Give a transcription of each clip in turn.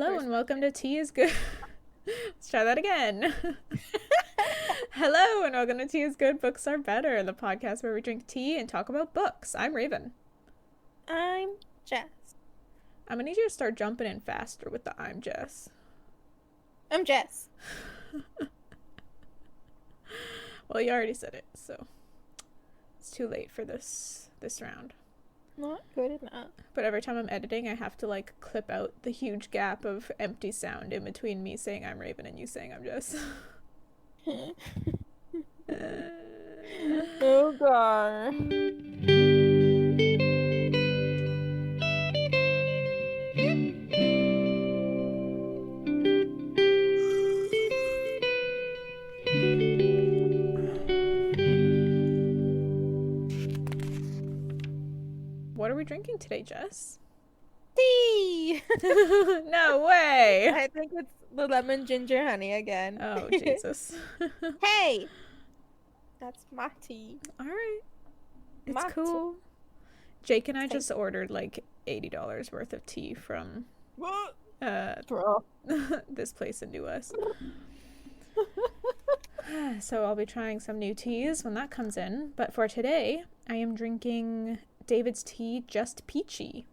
Hello and welcome to Tea is Good. Let's try that again. Hello and welcome to Tea is Good, Books Are Better, the podcast where we drink tea and talk about books. I'm Raven. I'm Jess. I'm gonna need you to start jumping in faster with the I'm Jess. I'm Jess. Well, you already said it, so it's too late for this round. Not good enough. But every time I'm editing, I have to like clip out the huge gap of empty sound in between me saying I'm Raven and you saying I'm Jess. Oh god. What are we drinking today, Jess? Tea! No way! I think it's the lemon ginger honey again. Oh, Jesus. Hey! That's my tea. Alright. It's My cool. Jake and I just ordered like $80 worth of tea from Bro. this place in New West. So I'll be trying some new teas when that comes in. But for today, I am drinking David's tea, Just Peachy.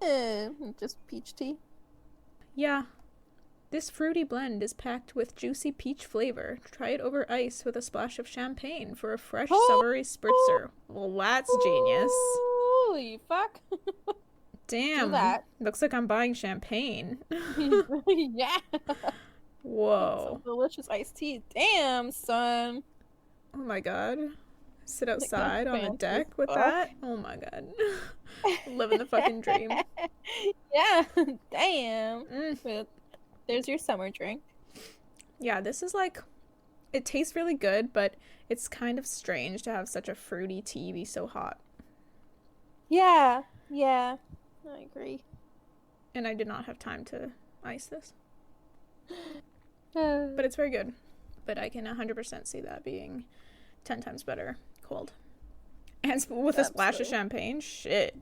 Just peach tea. Yeah. This fruity blend is packed with juicy peach flavor. Try it over ice with a splash of champagne for a fresh, summery spritzer. Well, that's genius. Holy fuck. Damn. Do that. Looks like I'm buying champagne. Yeah. Whoa. Some delicious iced tea. Damn, son. Oh my god. Sit outside on the fancy deck with fuck. that? Oh my god. Living the fucking dream. Yeah. Damn. Mm. But there's your summer drink. Yeah, this is like... It tastes really good, but it's kind of strange to have such a fruity tea be so hot. Yeah. Yeah. I agree. And I did not have time to ice this. But it's very good. But I can 100% see that being 10 times better cold. And with a splash of champagne? Shit.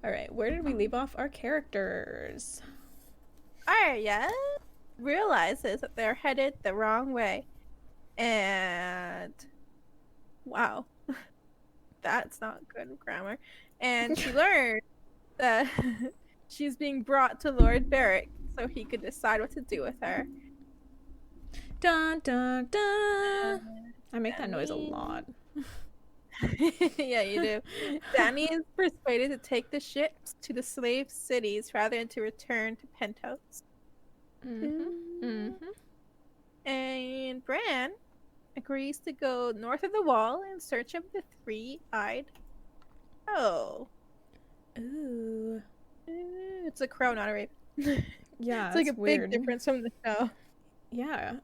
Alright, where did we leave off our characters? Arya realizes that they're headed the wrong way. And wow. That's not good grammar. And she learned that she's being brought to Lord Beric so he could decide what to do with her. Dun dun dun! I make that noise a lot. Yeah, you do. Dany is persuaded to take the ships to the slave cities rather than to return to Pentos. And Bran agrees to go north of the wall in search of the three-eyed crow. Ooh. It's a crow, not a raven. Yeah, It's like a weird. big difference from the show. Yeah.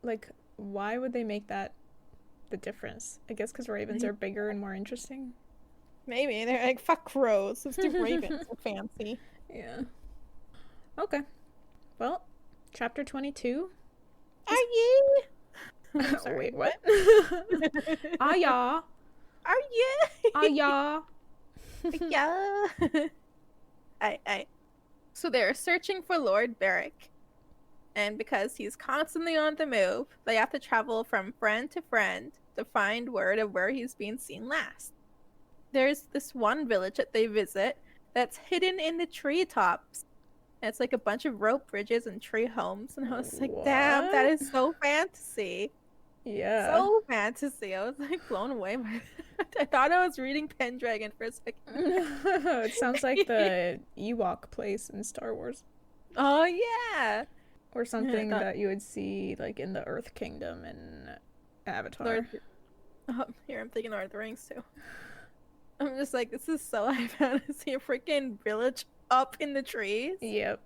Like, why would they make that the difference? I guess because ravens are bigger and more interesting. Maybe. They're like, fuck crows. Let's do ravens. They're fancy. Yeah. Okay. Well, chapter 22. Are you? Wait, what? Aya. Are you? Aya. Yeah. I. So they're searching for Lord Beric. And because he's constantly on the move, they have to travel from friend to friend to find word of where he's been seen last. There's this one village that they visit that's hidden in the treetops. And it's like a bunch of rope bridges and tree homes. And I was like, damn, that is so fantasy. Yeah. So fantasy. I was like blown away by I thought I was reading Pendragon for a second. It sounds like the Ewok place in Star Wars. Oh, yeah. Or something that you would see like in the Earth Kingdom in Avatar. Here, I'm thinking Lord of the Rings too. I'm just like, this is so high fantasy. A freaking village up in the trees. Yep.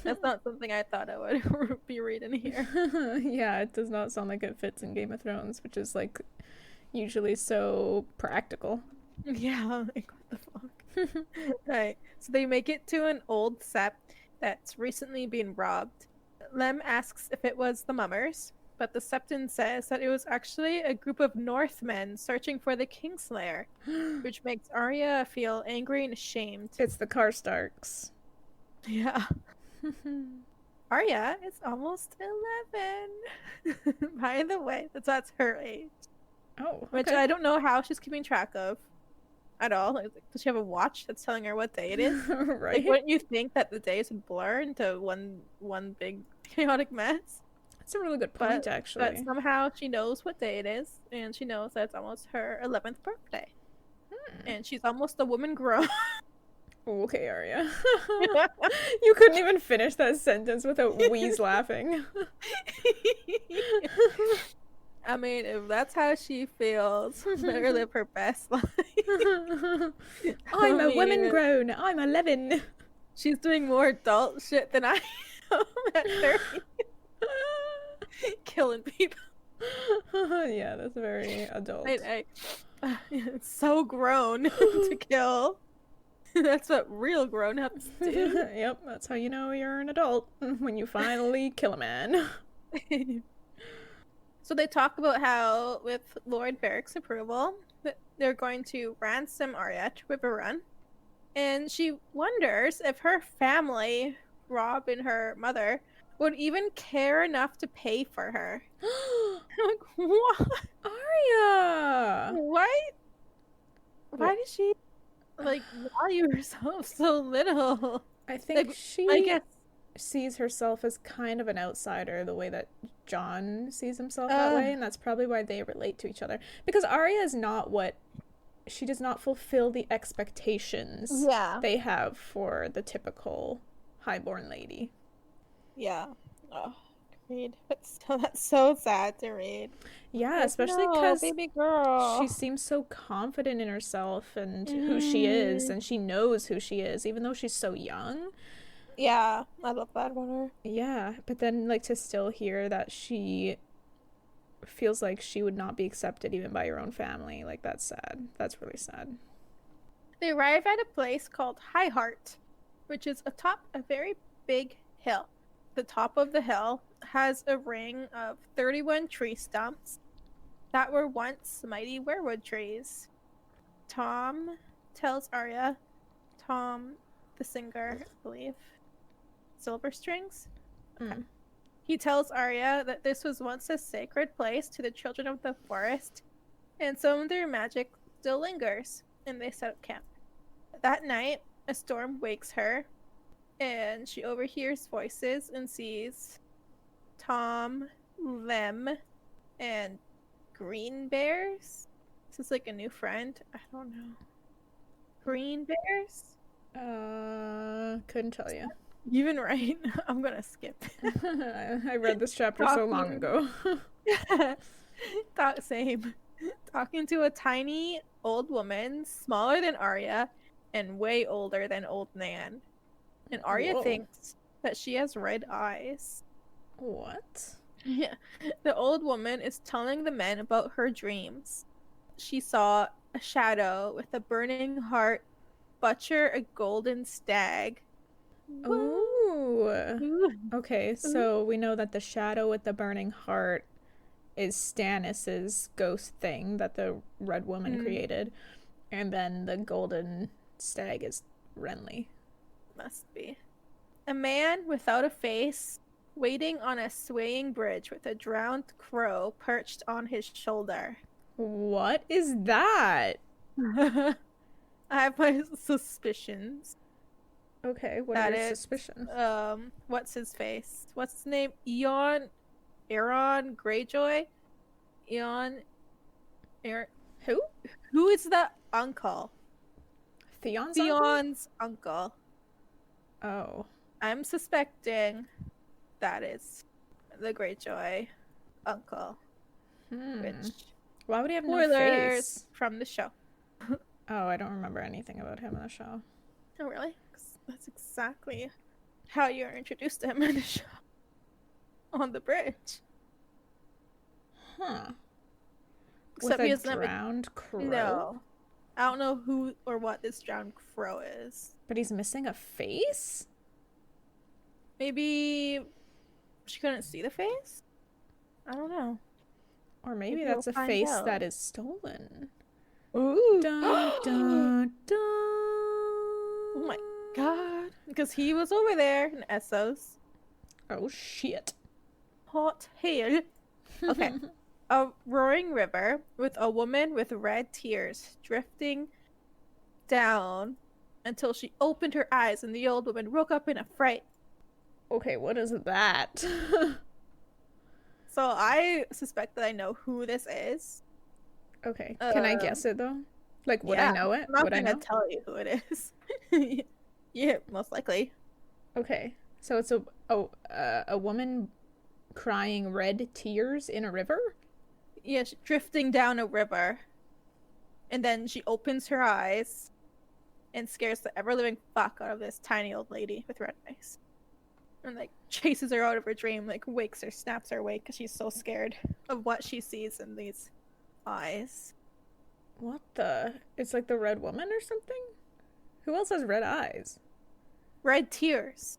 That's not something I thought I would be reading here. Yeah, it does not sound like it fits in Game of Thrones, which is like usually so practical. Yeah, like what the fuck. Right. So they make it to an old sept that's recently been robbed. Lem asks if it was the mummers, but the Septon says that it was actually a group of Northmen searching for the Kingslayer, which makes Arya feel angry and ashamed. It's the Karstarks. Yeah. Arya is almost 11. By the way, that's her age. Oh, okay. Which I don't know how she's keeping track of at all. Like, does she have a watch that's telling her what day it is? Right. Like, wouldn't you think that the days would blur into one big chaotic mess? That's a really good point, actually. But somehow she knows what day it is, and she knows that it's almost her 11th birthday. And she's almost a woman grown. Okay, Arya. You couldn't even finish that sentence without wheeze laughing. I mean, if that's how she feels, let her live her best life. I'm a woman grown. I'm 11. She's doing more adult shit than I am at 30. Killing people. Yeah, that's very adult. It's so grown to kill. That's what real grown-ups do. Yep, that's how you know you're an adult, when you finally kill a man. So they talk about how, with Lord Beric's approval, that they're going to ransom Arya to River Run. And she wonders if her family, Rob and her mother, would even care enough to pay for her. Like, what? Arya! Why did she, like, value herself so little? I think like, she I guess sees herself as kind of an outsider the way that Jon sees himself that way, and that's probably why they relate to each other. Because Arya is not she does not fulfill the expectations they have for the typical highborn lady. Yeah. Oh, agreed. But still, that's so sad to read. Yeah, especially because baby girl. She seems so confident in herself and who she is, and she knows who she is, even though she's so young. Yeah, I love that about her. Yeah, but then, like, to still hear that she feels like she would not be accepted even by her own family, like, that's sad. That's really sad. They arrive at a place called High Heart, which is atop a very big hill. The top of the hill has a ring of 31 tree stumps that were once mighty weirwood trees. Tom tells Arya, Tom, the singer, I believe, Silver Strings? Okay. He tells Arya that this was once a sacred place to the children of the forest, and some of their magic still lingers, and they set up camp. That night, a storm wakes her, and she overhears voices and sees Tom, Lem, and Green Bears. This is like a new friend. I don't know. Green Bears? Couldn't tell you. Even right. I'm gonna skip. I read this chapter so long ago. Same. Talking to a tiny old woman, smaller than Arya, and way older than Old Nan. And Arya thinks that she has red eyes. What? Yeah. The old woman is telling the men about her dreams. She saw a shadow with a burning heart butcher a golden stag. Ooh. Okay, so we know that the shadow with the burning heart is Stannis's ghost thing that the Red Woman created. And then the golden stag is Renly. Must be. A man without a face, waiting on a swaying bridge with a drowned crow perched on his shoulder. What is that? I have my suspicions. Okay, what are your suspicions? What's his face? What's his name? Aeron Greyjoy? Who? Who is the uncle? Theon's uncle? Oh. I'm suspecting that is the Greyjoy uncle. Which, why would he have no face? From the show. Oh, I don't remember anything about him in the show. Oh, really? 'Cause that's exactly how you're introduced to him in the show. On the bridge. Huh. Except with a drowned crow? No. I don't know who or what this drowned crow is. But he's missing a face? Maybe she couldn't see the face? I don't know. Or maybe Maybe that's we'll a find face out. that is stolen. Ooh. Dun, dun, dun. Oh my god. Because he was over there in Essos. Oh shit. Hot hell. Okay. A roaring river with a woman with red tears drifting down until she opened her eyes and the old woman woke up in a fright. Okay, what is that? So I suspect that I know who this is. Okay, can I guess it though? Like, would I Yeah, know it? I'm not Would I gonna know? tell you who it is. Yeah, most likely. Okay, so it's a woman crying red tears in a river? Yeah, she's drifting down a river. And then she opens her eyes and scares the ever living fuck out of this tiny old lady with red eyes. And like chases her out of her dream, like wakes her, snaps her awake because she's so scared of what she sees in these eyes. What the? It's like the red woman or something? Who else has red eyes? Red tears.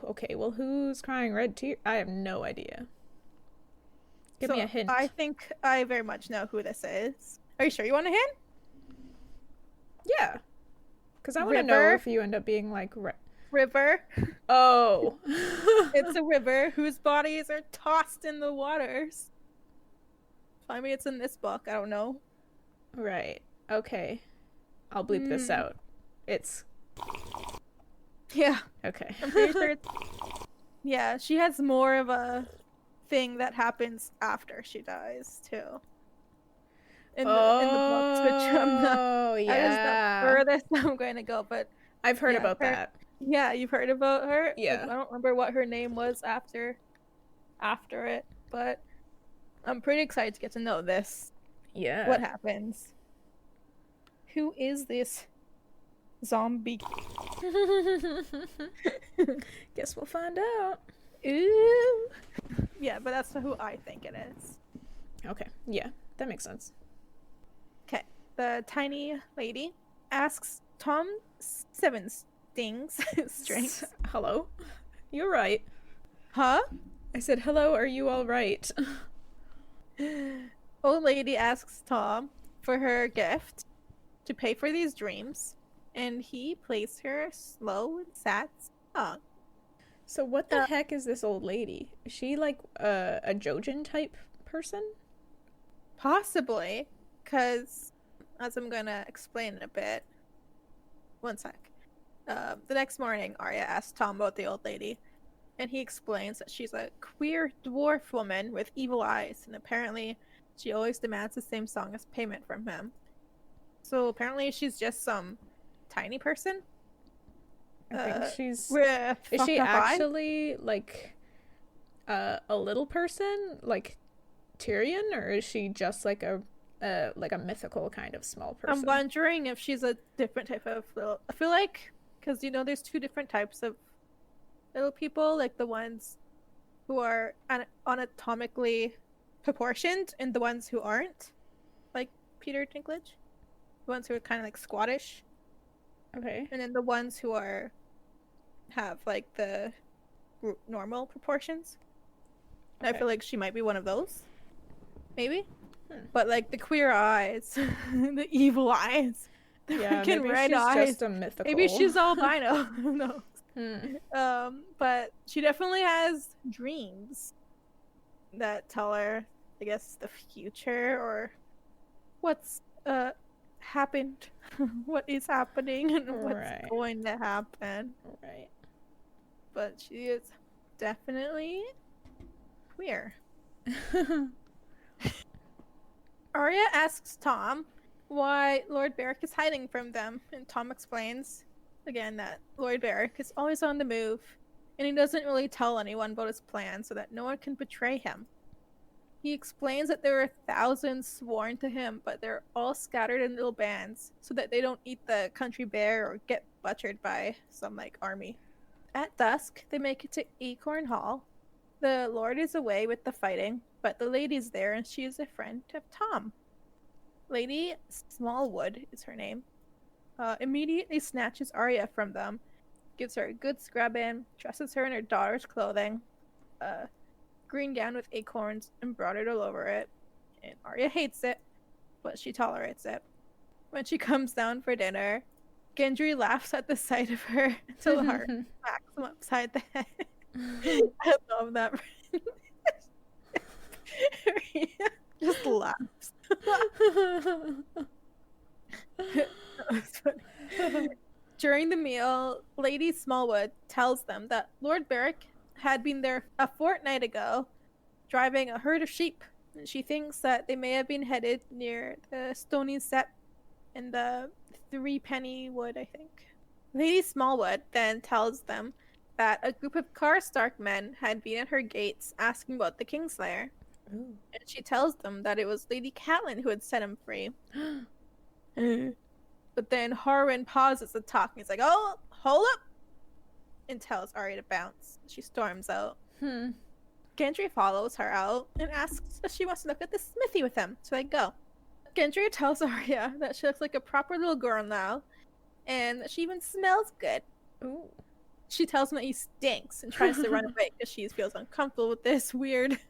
Okay, well, who's crying red tears? I have no idea. Give me a hint. I think I very much know who this is. Are you sure you want a hint? Yeah. Because I want to know if you end up being like River. Oh. It's a river whose bodies are tossed in the waters. I mean, it's in this book. I don't know. Right. Okay. I'll bleep this out. It's... Yeah. Okay. I'm pretty sure it's... Yeah, she has more of a thing that happens after she dies, too. In the books, which I'm not... yeah. That is the furthest I'm going to go, but... I've heard about that. Yeah, you've heard about her? Yeah. I don't remember what her name was after it, but I'm pretty excited to get to know this. Yeah. What happens? Who is this zombie? Guess we'll find out. Ooh. Yeah, but that's who I think it is. Okay. Yeah, that makes sense. Okay. The tiny lady asks Tom Seven Strings. Hello? You're right. Huh? I said, hello, are you all right? Old lady asks Tom for her gift to pay for these dreams, and he plays her a slow and sad song. So what the heck is this old lady? Is she like a Jojen type person? Possibly, because as I'm gonna explain in a bit. One sec. The next morning, Arya asks Tom about the old lady, and he explains that she's a queer dwarf woman with evil eyes, and apparently she always demands the same song as payment from him. So apparently she's just some tiny person. I think she's... With Is she fucked up eyes. actually like a little person like Tyrion, or is she just like a mythical kind of small person? I'm wondering if she's a different type of little... I feel like, because you know there's two different types of little people, like the ones who are anatomically proportioned and the ones who aren't, like Peter Dinklage. The ones who are kind of like squattish. Okay. And then the ones who have like the normal proportions. Okay. I feel like she might be one of those. Maybe. But like the queer eyes, the evil eyes, the freaking red eyes. Just a mythical. Maybe she's albino. Who knows? But she definitely has dreams that tell her, I guess, the future or what's happened, what is happening, and what's going to happen. Right. But she is definitely queer. Arya asks Tom why Lord Beric is hiding from them, and Tom explains again that Lord Beric is always on the move, and he doesn't really tell anyone about his plan so that no one can betray him. He explains that there are thousands sworn to him, but they're all scattered in little bands so that they don't eat the country bear or get butchered by some like army. At dusk, they make it to Acorn Hall. The Lord is away with the fighting, but the lady's there and she is a friend of Tom. Lady Smallwood is her name. Immediately snatches Arya from them, gives her a good scrub in, dresses her in her daughter's clothing, green gown with acorns embroidered all over it. And Arya hates it, but she tolerates it. When she comes down for dinner, Gendry laughs at the sight of her until the heart smacks him upside the head. I love that. Just laughs. During the meal, Lady Smallwood tells them that Lord Beric had been there a fortnight ago, driving a herd of sheep. And she thinks that they may have been headed near the Stony Sept in the Three Penny Wood, I think. Lady Smallwood then tells them that a group of Karstark men had been at her gates asking about the Kingslayer. Ooh. And she tells them that it was Lady Catelyn who had set him free. But then Harwin pauses the talk and he's like, "Oh, hold up!" and tells Arya to bounce. She storms out. Gendry follows her out and asks if she wants to look at the smithy with him, so they go. Gendry tells Arya that she looks like a proper little girl now, and that she even smells good. Ooh. She tells him that he stinks and tries to run away because she feels uncomfortable with this weird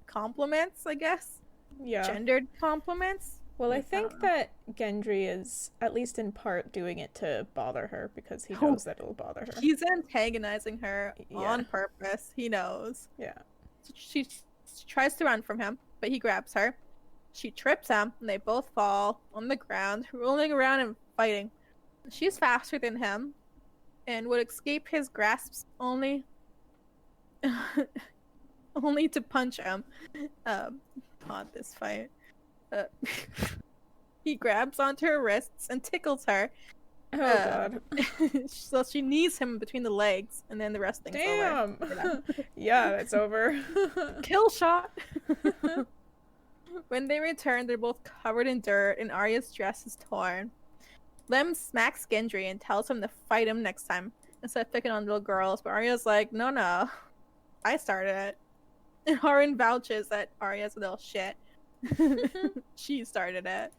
compliments, I guess. Yeah. Gendered compliments. Well, I think that Gendry is, at least in part, doing it to bother her because he knows that it'll bother her. He's antagonizing her on purpose. He knows. Yeah. So she tries to run from him, but he grabs her. She trips him, and they both fall on the ground, rolling around and fighting. She's faster than him and would escape his grasps only to punch him on this fight. He grabs onto her wrists and tickles her. Oh god. So she knees him between the legs, and then the wrestling's over. Damn! Yeah, that's over. Kill shot! When they return, they're both covered in dirt, and Arya's dress is torn. Lem smacks Gendry and tells him to fight him next time, instead of picking on little girls, but Arya's like, no, I started it. And Harwin vouches that Arya's a little shit. She started it.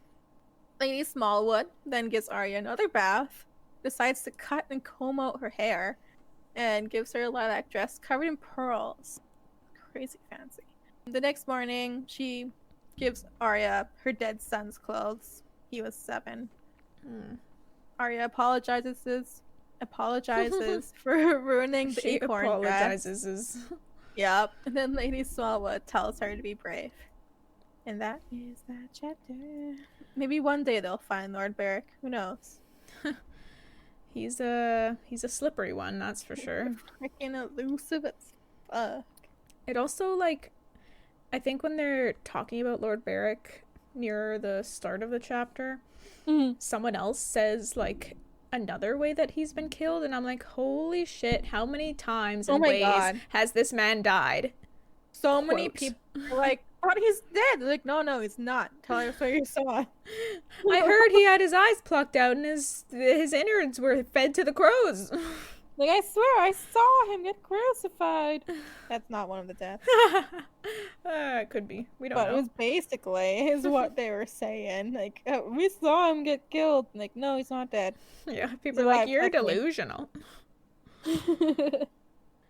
Lady Smallwood then gives Arya another bath, decides to cut and comb out her hair, and gives her a lilac dress covered in pearls. Crazy fancy. The next morning, she gives Arya her dead son's clothes. He was 7. Arya apologizes for ruining the acorn dress. Yep. And then Lady Smallwood tells her to be brave. And that is that chapter. Maybe one day they'll find Lord Beric. Who knows? He's a slippery one, that's for sure. Freaking elusive as fuck. It also, like, I think when they're talking about Lord Beric near the start of the chapter, someone else says, like, another way that he's been killed, and I'm like, holy shit, how many times and ways has this man died? So many people are like, oh, he's dead. They're like, no, he's not. Tell us what you saw. I heard he had his eyes plucked out and his innards were fed to the crows. Like, I swear, I saw him get crucified. That's not one of the deaths. It could be. We don't know. But it was basically is what they were saying. Like, we saw him get killed. Like, no, he's not dead. Yeah, people are like, you're delusional.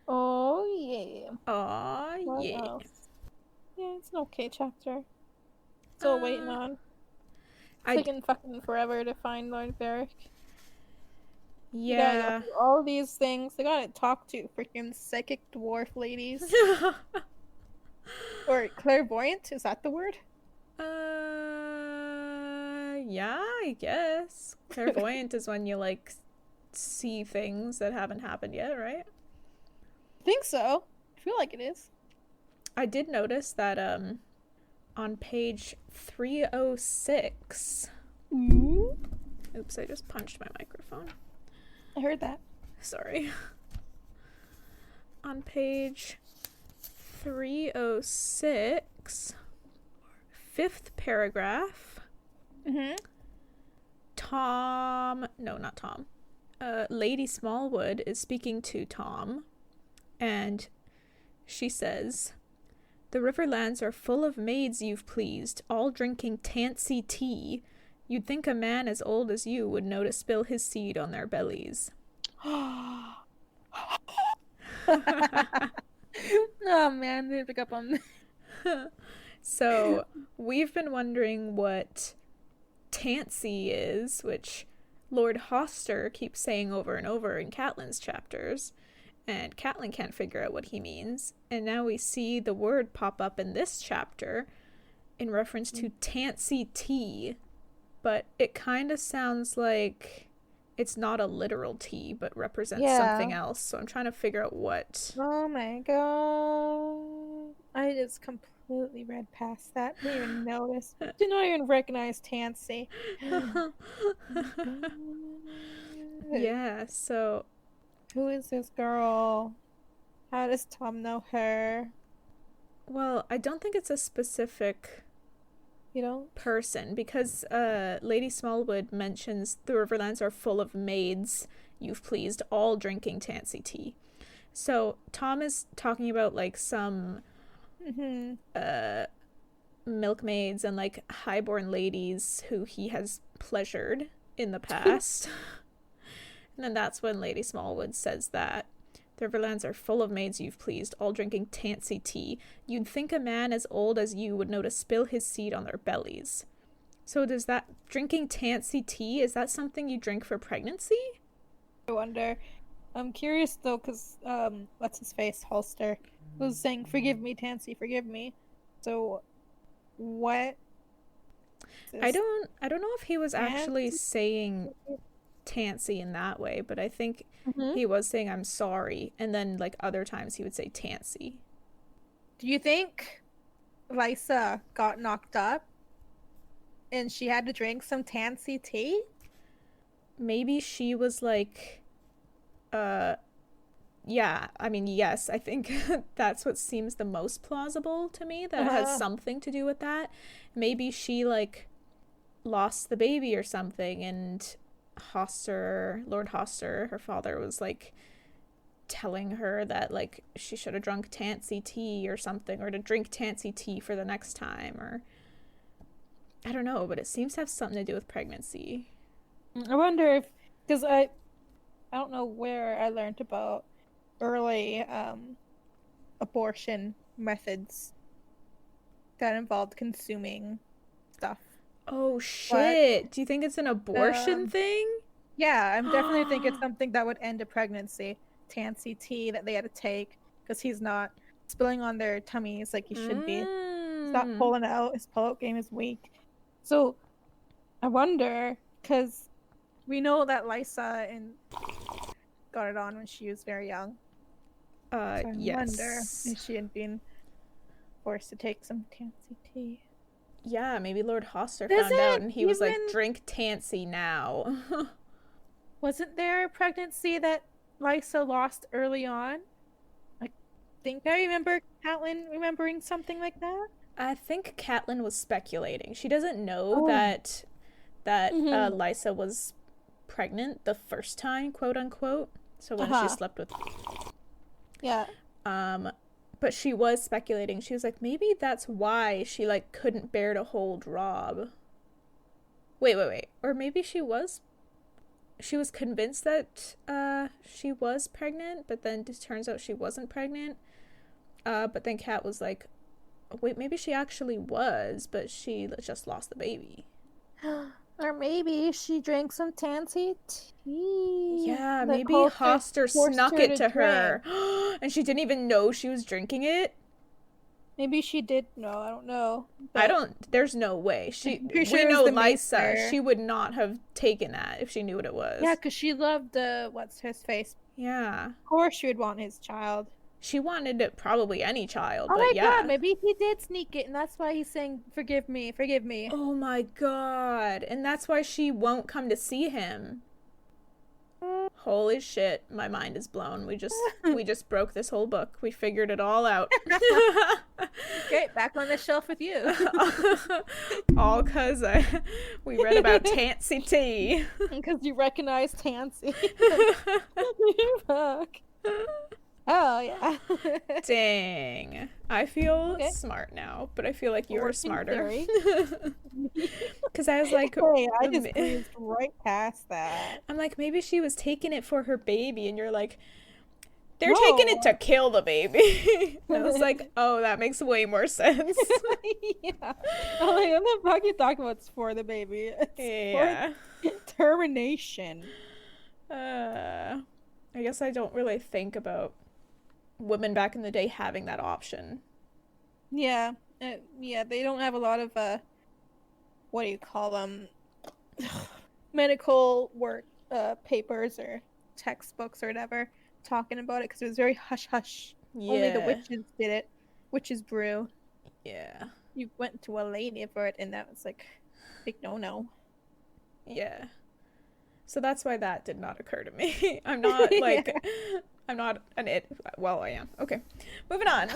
Oh, yeah. Oh, yeah. Else? Yeah, it's an okay chapter. Still waiting on. Taking fucking forever to find Lord Beric. Yeah. All these things. They gotta talk to freaking psychic dwarf ladies. Or clairvoyant, is that the word? Yeah, I guess. Clairvoyant is when you, like, see things that haven't happened yet, right? I think so. I feel like it is. I did notice that, on page 306. Oops, I just punched my microphone. I heard that. Sorry. On page 306, 5th paragraph, Lady Smallwood is speaking to Tom, and she says, "The Riverlands are full of maids you've pleased, all drinking tansy tea. You'd think a man as old as you would know to spill his seed on their bellies." Oh man, they pick up on. So we've been wondering what tansy is, which Lord Hoster keeps saying over and over in Catelyn's chapters, and Catelyn can't figure out what he means. And now we see the word pop up in this chapter in reference to tansy tea, but it kind of sounds like it's not a literal tea, but represents something else. So I'm trying to figure out what. Oh my god. I just completely read past that. Didn't even notice. Did not even recognize Tansy. Yeah, so. Who is this girl? How does Tom know her? Well, I don't think it's a specific person, because Lady Smallwood mentions the Riverlands are full of maids you've pleased, all drinking tansy tea. So Tom is talking about like some milkmaids and like highborn ladies who he has pleasured in the past. And then that's when Lady Smallwood says that the Riverlands are full of maids you've pleased, all drinking tansy tea. You'd think a man as old as you would know to spill his seed on their bellies. So does that drinking tansy tea, is that something you drink for pregnancy? I wonder. I'm curious though, because what's his face, Holster, was saying, "Forgive me, Tansy, forgive me." So, what? I don't know if he was actually saying tansy in that way, but I think he was saying I'm sorry, and then like other times he would say tansy. Do you think Lysa got knocked up and she had to drink some tansy tea? Maybe she was like yeah, I mean, yes, I think that's what seems the most plausible to me, that it has something to do with that. Maybe she like lost the baby or something, and Lord Hoster, her father, was like telling her that like she should have drunk tansy tea or something, or to drink tansy tea for the next time, or I don't know, but it seems to have something to do with pregnancy. I wonder if, because I don't know where I learned about early abortion methods that involved consuming stuff. Oh shit! But, do you think it's an abortion thing? Yeah, I definitely think it's something that would end a pregnancy. Tansy tea that they had to take because he's not spilling on their tummies like he should be. He's not pulling out. His pull-out game is weak. So I wonder, because we know that Lysa got it on when she was very young. So I wonder if she had been forced to take some tansy tea. Yeah, maybe Lord Hoster found out and he was like, drink tansy now. Wasn't there a pregnancy that Lysa lost early on? I think I remember Catelyn remembering something like that. I think Catelyn was speculating. She doesn't know that Lysa was pregnant the first time, quote unquote. So when she slept with... Yeah. But she was speculating. She was like, maybe that's why she like couldn't bear to hold Robb. Wait. Or maybe she was convinced that she was pregnant, but then it turns out she wasn't pregnant. But then Kat was like, wait, maybe she actually was, but she just lost the baby. Or maybe she drank some tansy tea. Yeah, maybe Hoster snuck it to her. And she didn't even know she was drinking it. Maybe she did. No, I don't know. There's no way. We know Lysa. She would not have taken that if she knew what it was. Yeah, because she loved what's his face. Yeah. Of course she would want his child. She wanted it, probably any child. Oh but my god, maybe he did sneak it, and that's why he's saying, forgive me, forgive me. Oh my god. And that's why she won't come to see him. Holy shit, my mind is blown. We just broke this whole book. We figured it all out. Okay, back on the shelf with you. All because we read about tansy tea. Because you recognize tansy. Fuck. Oh, yeah. Dang. I feel smart now, but I feel like you were smarter. Because I was like... Hey, I just breezed right past that. I'm like, maybe she was taking it for her baby, and you're like, they're taking it to kill the baby. And I was like, oh, that makes way more sense. Yeah. I'm like, what the fuck are you talking about? It's for the baby. It's for termination. I guess I don't really think about women back in the day having that option. Yeah. Yeah, they don't have a lot of, what do you call them? Medical work, papers or textbooks or whatever talking about it, because it was very hush-hush. Yeah. Only the witches did it. Witches brew. Yeah. You went to a lady for it, and that was like big no-no. Yeah. So that's why that did not occur to me. I'm not like I'm not an it. Well, I am. Okay. Moving on.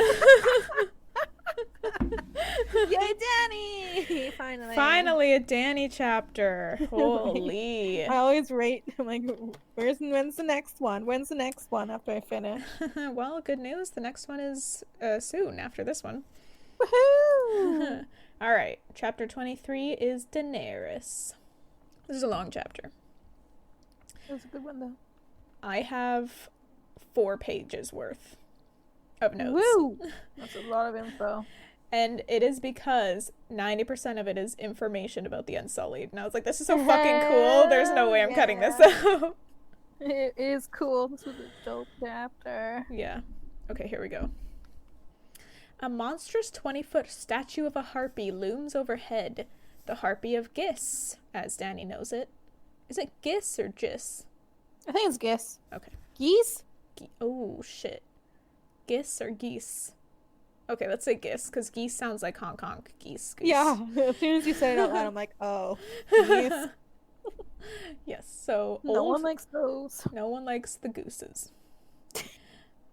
Yay, Dany! Finally a Dany chapter. Holy. I always rate. I'm like, when's the next one? When's the next one after I finish? Well, good news. The next one is soon after this one. Woohoo! All right. Chapter 23 is Daenerys. This is a long chapter. It was a good one, though. I have 4 pages worth of notes. Woo! That's a lot of info. And it is because 90% of it is information about the Unsullied. And I was like, this is so fucking cool. There's no way I'm cutting this out. It is cool. This was a dope chapter. Yeah. Okay, here we go. A monstrous 20-foot statue of a harpy looms overhead. The harpy of Gis, as Dany knows it. Is it Gis or Gis? I think it's Gis. Okay. Geese? Oh, shit. Gis or geese? Okay, let's say Gis, because geese sounds like Hong Kong. Geese. Yeah, as soon as you said it out loud, I'm like, oh, geese. Yes, so no one likes those. No one likes the gooses.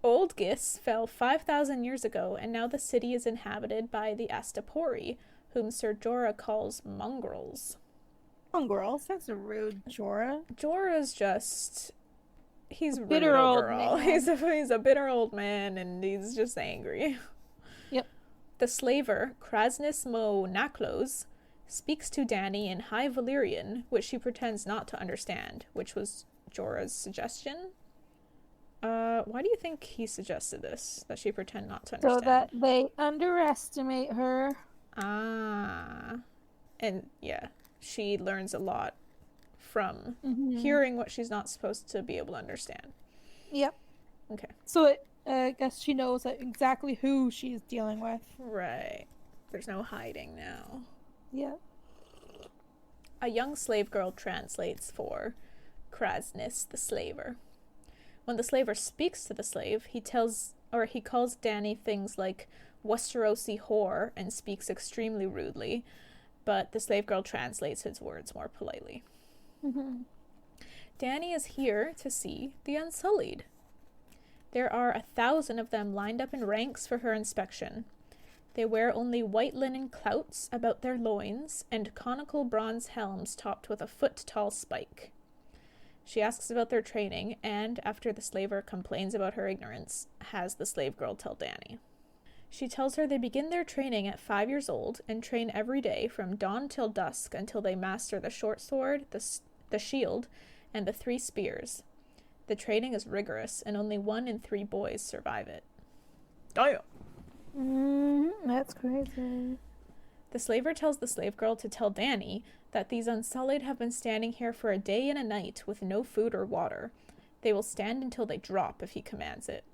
Old Gis fell 5,000 years ago, and now the city is inhabited by the Astapori, whom Sir Jorah calls mongrels. Mongrels? That's a rude Jorah. Jorah's just... He's a rude bitter old overall. man. He's a bitter old man, and he's just angry. Yep. The slaver, Krasnis Mo Naklos, speaks to Dany in High Valyrian, which she pretends not to understand, which was Jorah's suggestion. Why do you think he suggested this, that she pretend not to understand? So that they underestimate her. Ah. And, yeah, she learns a lot from hearing what she's not supposed to be able to understand. Yep. Okay. So I guess she knows exactly who she's dealing with. Right. There's no hiding now. Yeah. A young slave girl translates for Krasnis the slaver. When the slaver speaks to the slave, he calls Dany things like Westerosi whore and speaks extremely rudely, but the slave girl translates his words more politely. Dany is here to see the Unsullied. There are 1,000 of them lined up in ranks for her inspection. They wear only white linen clouts about their loins and conical bronze helms topped with a foot-tall spike. She asks about their training and, after the slaver complains about her ignorance, has the slave girl tell Dany. She tells her they begin their training at 5 years old and train every day from dawn till dusk until they master the short sword, the shield, and the 3 spears. The training is rigorous, and only 1 in 3 boys survive it. Damn! That's crazy. The slaver tells the slave girl to tell Dany that these Unsullied have been standing here for a day and a night with no food or water. They will stand until they drop if he commands it.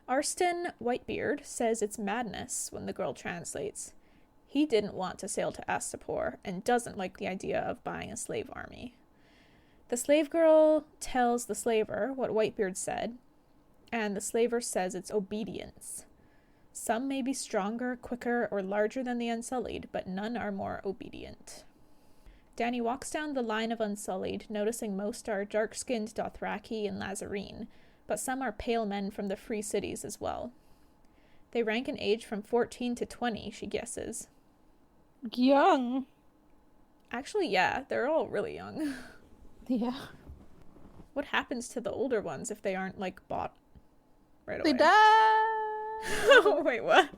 Arston Whitebeard says it's madness when the girl translates. He didn't want to sail to Astapor and doesn't like the idea of buying a slave army. The slave girl tells the slaver what Whitebeard said, and the slaver says it's obedience. Some may be stronger, quicker, or larger than the Unsullied, but none are more obedient. Dany walks down the line of Unsullied, noticing most are dark-skinned Dothraki and Lazarene, but some are pale men from the free cities as well. They rank in age from 14 to 20, she guesses. Young. Actually, yeah, they're all really young. Yeah. What happens to the older ones if they aren't, bought right away? They die! Oh, wait, what?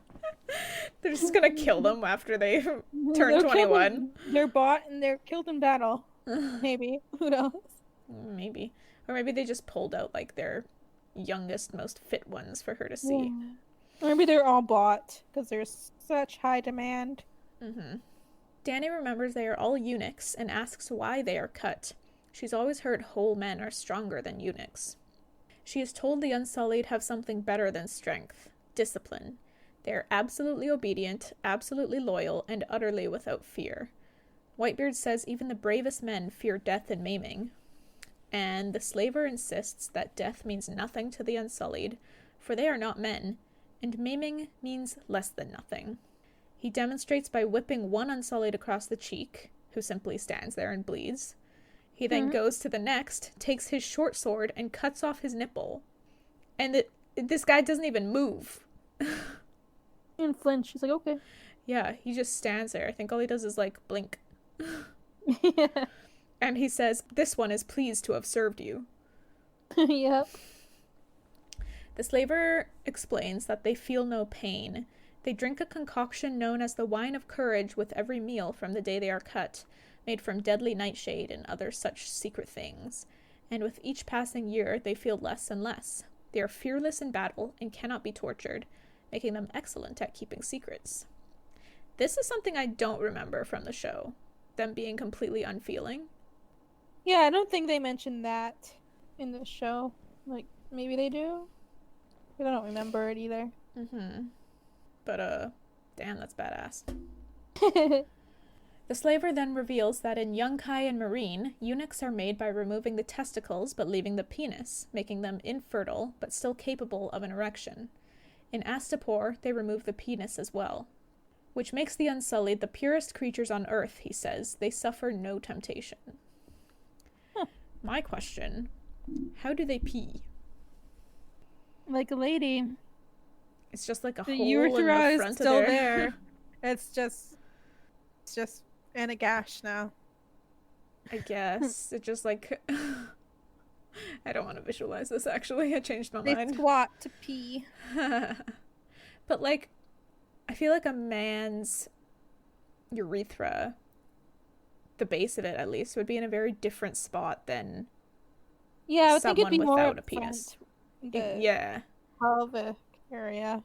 They're just gonna kill them after they turn 21? They're bought and they're killed in battle. Maybe. Who knows? Maybe. Or maybe they just pulled out, their youngest, most fit ones for her to see. Yeah. Maybe they're all bought because there's such high demand. Mm-hmm. Dany remembers they are all eunuchs and asks why they are cut. She's always heard whole men are stronger than eunuchs. She is told the Unsullied have something better than strength: discipline. They are absolutely obedient, absolutely loyal, and utterly without fear. Whitebeard says even the bravest men fear death and maiming. And the slaver insists that death means nothing to the Unsullied, for they are not men, and maiming means less than nothing. He demonstrates by whipping one Unsullied across the cheek, who simply stands there and bleeds. He then goes to the next, takes his short sword, and cuts off his nipple. And this guy doesn't even move. And flinch. She's like, okay. Yeah, he just stands there. I think all he does is, like, blink. Yeah. And he says, "This one is pleased to have served you." Yep. The slaver explains that they feel no pain. They drink a concoction known as the wine of courage with every meal from the day they are cut, made from deadly nightshade and other such secret things. And with each passing year, they feel less and less. They are fearless in battle and cannot be tortured, making them excellent at keeping secrets. This is something I don't remember from the show, them being completely unfeeling. Yeah, I don't think they mentioned that in the show. Like, maybe they do? But I don't remember it either. Mm-hmm. But, damn, that's badass. The slaver then reveals that in Yunkai and Marine, eunuchs are made by removing the testicles but leaving the penis, making them infertile but still capable of an erection. In Astapor, they remove the penis as well. Which makes the Unsullied the purest creatures on earth, he says. They suffer no temptation. Huh. My question, how do they pee? Like a lady. It's just like a The hole urethra in the is front still of there. It's just in a gash now. I guess. It just like... I don't want to visualize this, actually. I changed my They mind. squat to pee. But, like, I feel like a man's urethra, the base of it at least, would be in a very different spot than Yeah, I would think it'd someone be more without a up penis. front. The Yeah. pelvic area.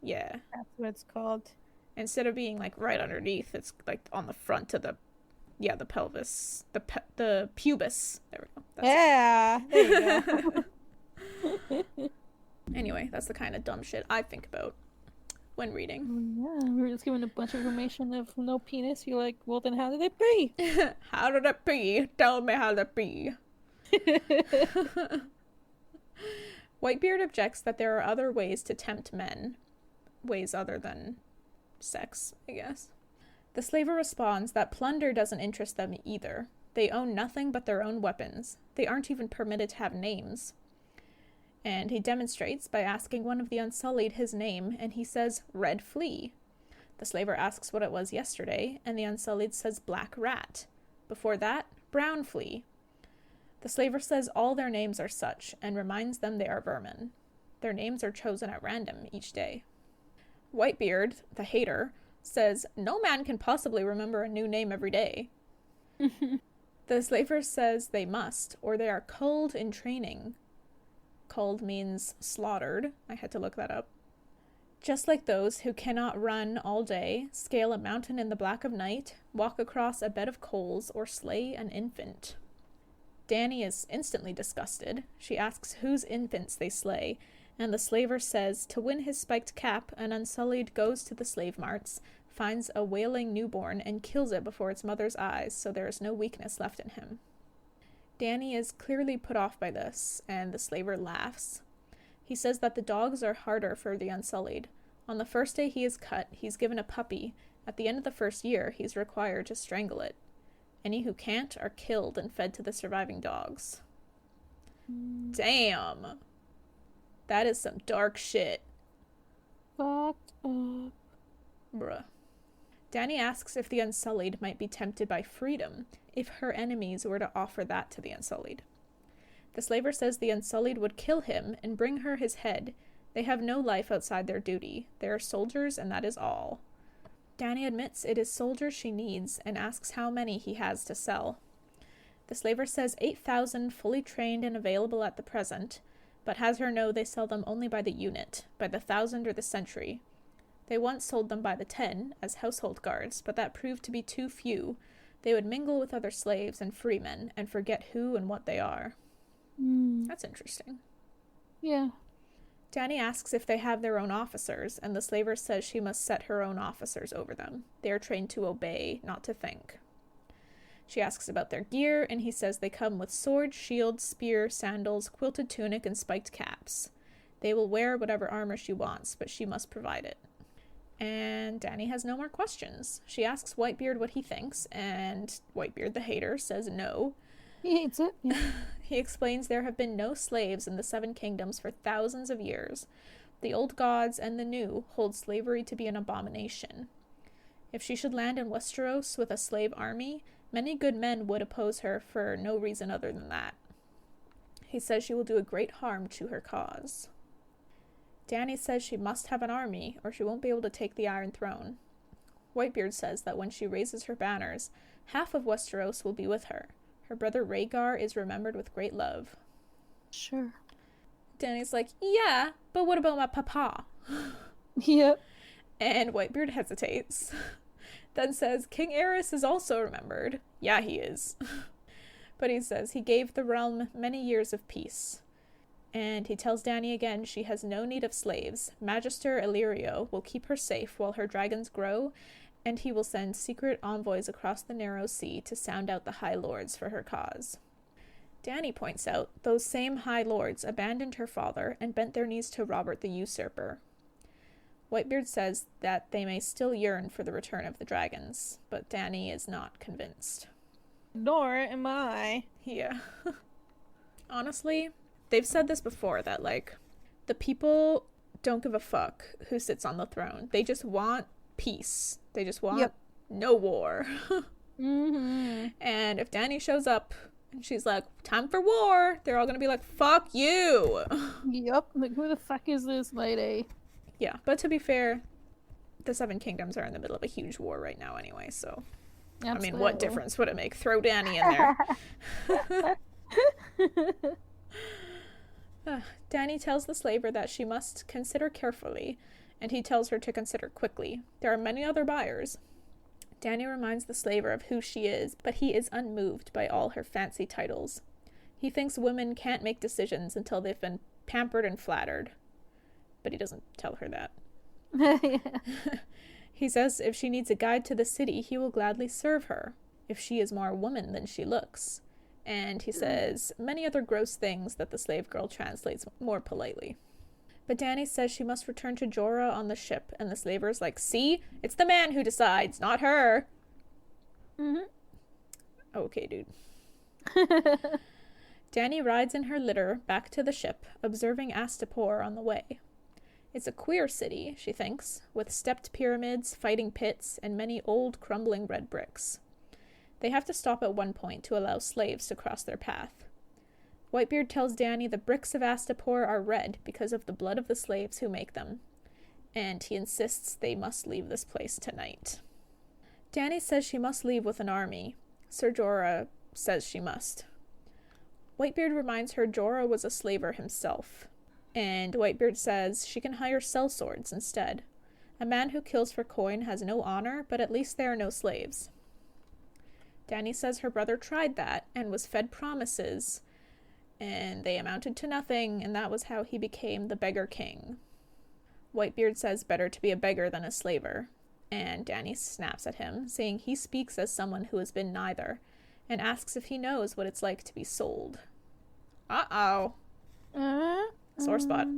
Yeah. That's what it's called. Instead of being, like, right underneath, it's, like, on the front of the pelvis. The pubis. There we go. That's there you go. Anyway, that's the kind of dumb shit I think about when reading. Yeah, we were just given a bunch of information of no penis. You're like, well, then how did they pee? How did it pee? Tell me how to pee. Whitebeard objects that there are other ways to tempt men. Ways other than sex, I guess. The slaver responds that plunder doesn't interest them either. They own nothing but their own weapons. They aren't even permitted to have names. And he demonstrates by asking one of the Unsullied his name, and he says, Red Flea. The slaver asks what it was yesterday, and the Unsullied says Black Rat. Before that, Brown Flea. The slaver says all their names are such, and reminds them they are vermin. Their names are chosen at random each day. Whitebeard, the hater, says no man can possibly remember a new name every day. The slaver says they must, or they are culled in training. Culled means slaughtered. I had to look that up. Just like those who cannot run all day, scale a mountain in the black of night, walk across a bed of coals, or slay an infant. Dany is instantly disgusted. She asks whose infants they slay, and the slaver says to win his spiked cap, an Unsullied goes to the slave marts, finds a wailing newborn, and kills it before its mother's eyes, so there is no weakness left in him. Dany is clearly put off by this, and the slaver laughs. He says that the dogs are harder for the Unsullied. On the first day he is cut, he's given a puppy. At the end of the first year, he's required to strangle it. Any who can't are killed and fed to the surviving dogs. Damn! That is some dark shit. Fucked up. Bruh. Dany asks if the Unsullied might be tempted by freedom, if her enemies were to offer that to the Unsullied. The slaver says the Unsullied would kill him and bring her his head. They have no life outside their duty. They are soldiers, and that is all. Dany admits it is soldiers she needs, and asks how many he has to sell. The slaver says 8,000 fully trained and available at the present, but has her know they sell them only by the unit, by the 1,000 or the century. They once sold them by the 10 as household guards, but that proved to be too few. They would mingle with other slaves and freemen and forget who and what they are. That's interesting. Yeah. Dany asks if they have their own officers, and the slaver says she must set her own officers over them. They are trained to obey, not to think. She asks about their gear, and he says they come with sword, shield, spear, sandals, quilted tunic, and spiked caps. They will wear whatever armor she wants, but she must provide it. And Dany has no more questions. She asks Whitebeard what he thinks, and Whitebeard the hater says no. He hates it. Yeah. He explains there have been no slaves in the Seven Kingdoms for thousands of years. The old gods and the new hold slavery to be an abomination. If she should land in Westeros with a slave army, many good men would oppose her for no reason other than that. He says she will do a great harm to her cause. Dany says she must have an army, or she won't be able to take the Iron Throne. Whitebeard says that when she raises her banners, half of Westeros will be with her. Her brother Rhaegar is remembered with great love. Sure. Dany's like, yeah, but what about my papa? Yep. And Whitebeard hesitates. Then says, King Aerys is also remembered. Yeah, he is. But he says he gave the realm many years of peace. And he tells Dany again she has no need of slaves. Magister Illyrio will keep her safe while her dragons grow, and he will send secret envoys across the narrow sea to sound out the High Lords for her cause. Dany points out those same High Lords abandoned her father and bent their knees to Robert the Usurper. Whitebeard says that they may still yearn for the return of the dragons, but Dany is not convinced. Nor am I. Yeah. Honestly, they've said this before, that, like, the people don't give a fuck who sits on the throne. They just want peace. They just want no war. And if Dany shows up and she's like, time for war, they're all gonna be like, fuck you. Yep. Like, who the fuck is this lady? Yeah, but to be fair, the Seven Kingdoms are in the middle of a huge war right now anyway, so Absolutely. I mean, what difference would it make? Throw Dany in there. Dany tells the slaver that she must consider carefully, and he tells her to consider quickly. There are many other buyers. Dany reminds the slaver of who she is, but he is unmoved by all her fancy titles. He thinks women can't make decisions until they've been pampered and flattered. But he doesn't tell her that. He says if she needs a guide to the city, he will gladly serve her, if she is more woman than she looks. And he says many other gross things that the slave girl translates more politely. But Dany says she must return to Jorah on the ship, and the slaver's like, see? It's the man who decides, not her. Okay, dude. Dany rides in her litter back to the ship, observing Astapor on the way. It's a queer city, she thinks, with stepped pyramids, fighting pits, and many old, crumbling red bricks. They have to stop at one point to allow slaves to cross their path. Whitebeard tells Dany the bricks of Astapor are red because of the blood of the slaves who make them, and he insists they must leave this place tonight. Dany says she must leave with an army. Ser Jorah says she must. Whitebeard reminds her Jorah was a slaver himself, and Whitebeard says she can hire sellswords instead. A man who kills for coin has no honor, but at least there are no slaves. Dany says her brother tried that and was fed promises, and they amounted to nothing, and that was how he became the beggar king. Whitebeard says better to be a beggar than a slaver, and Dany snaps at him, saying he speaks as someone who has been neither, and asks if he knows what it's like to be sold. Uh-oh. Sore spot.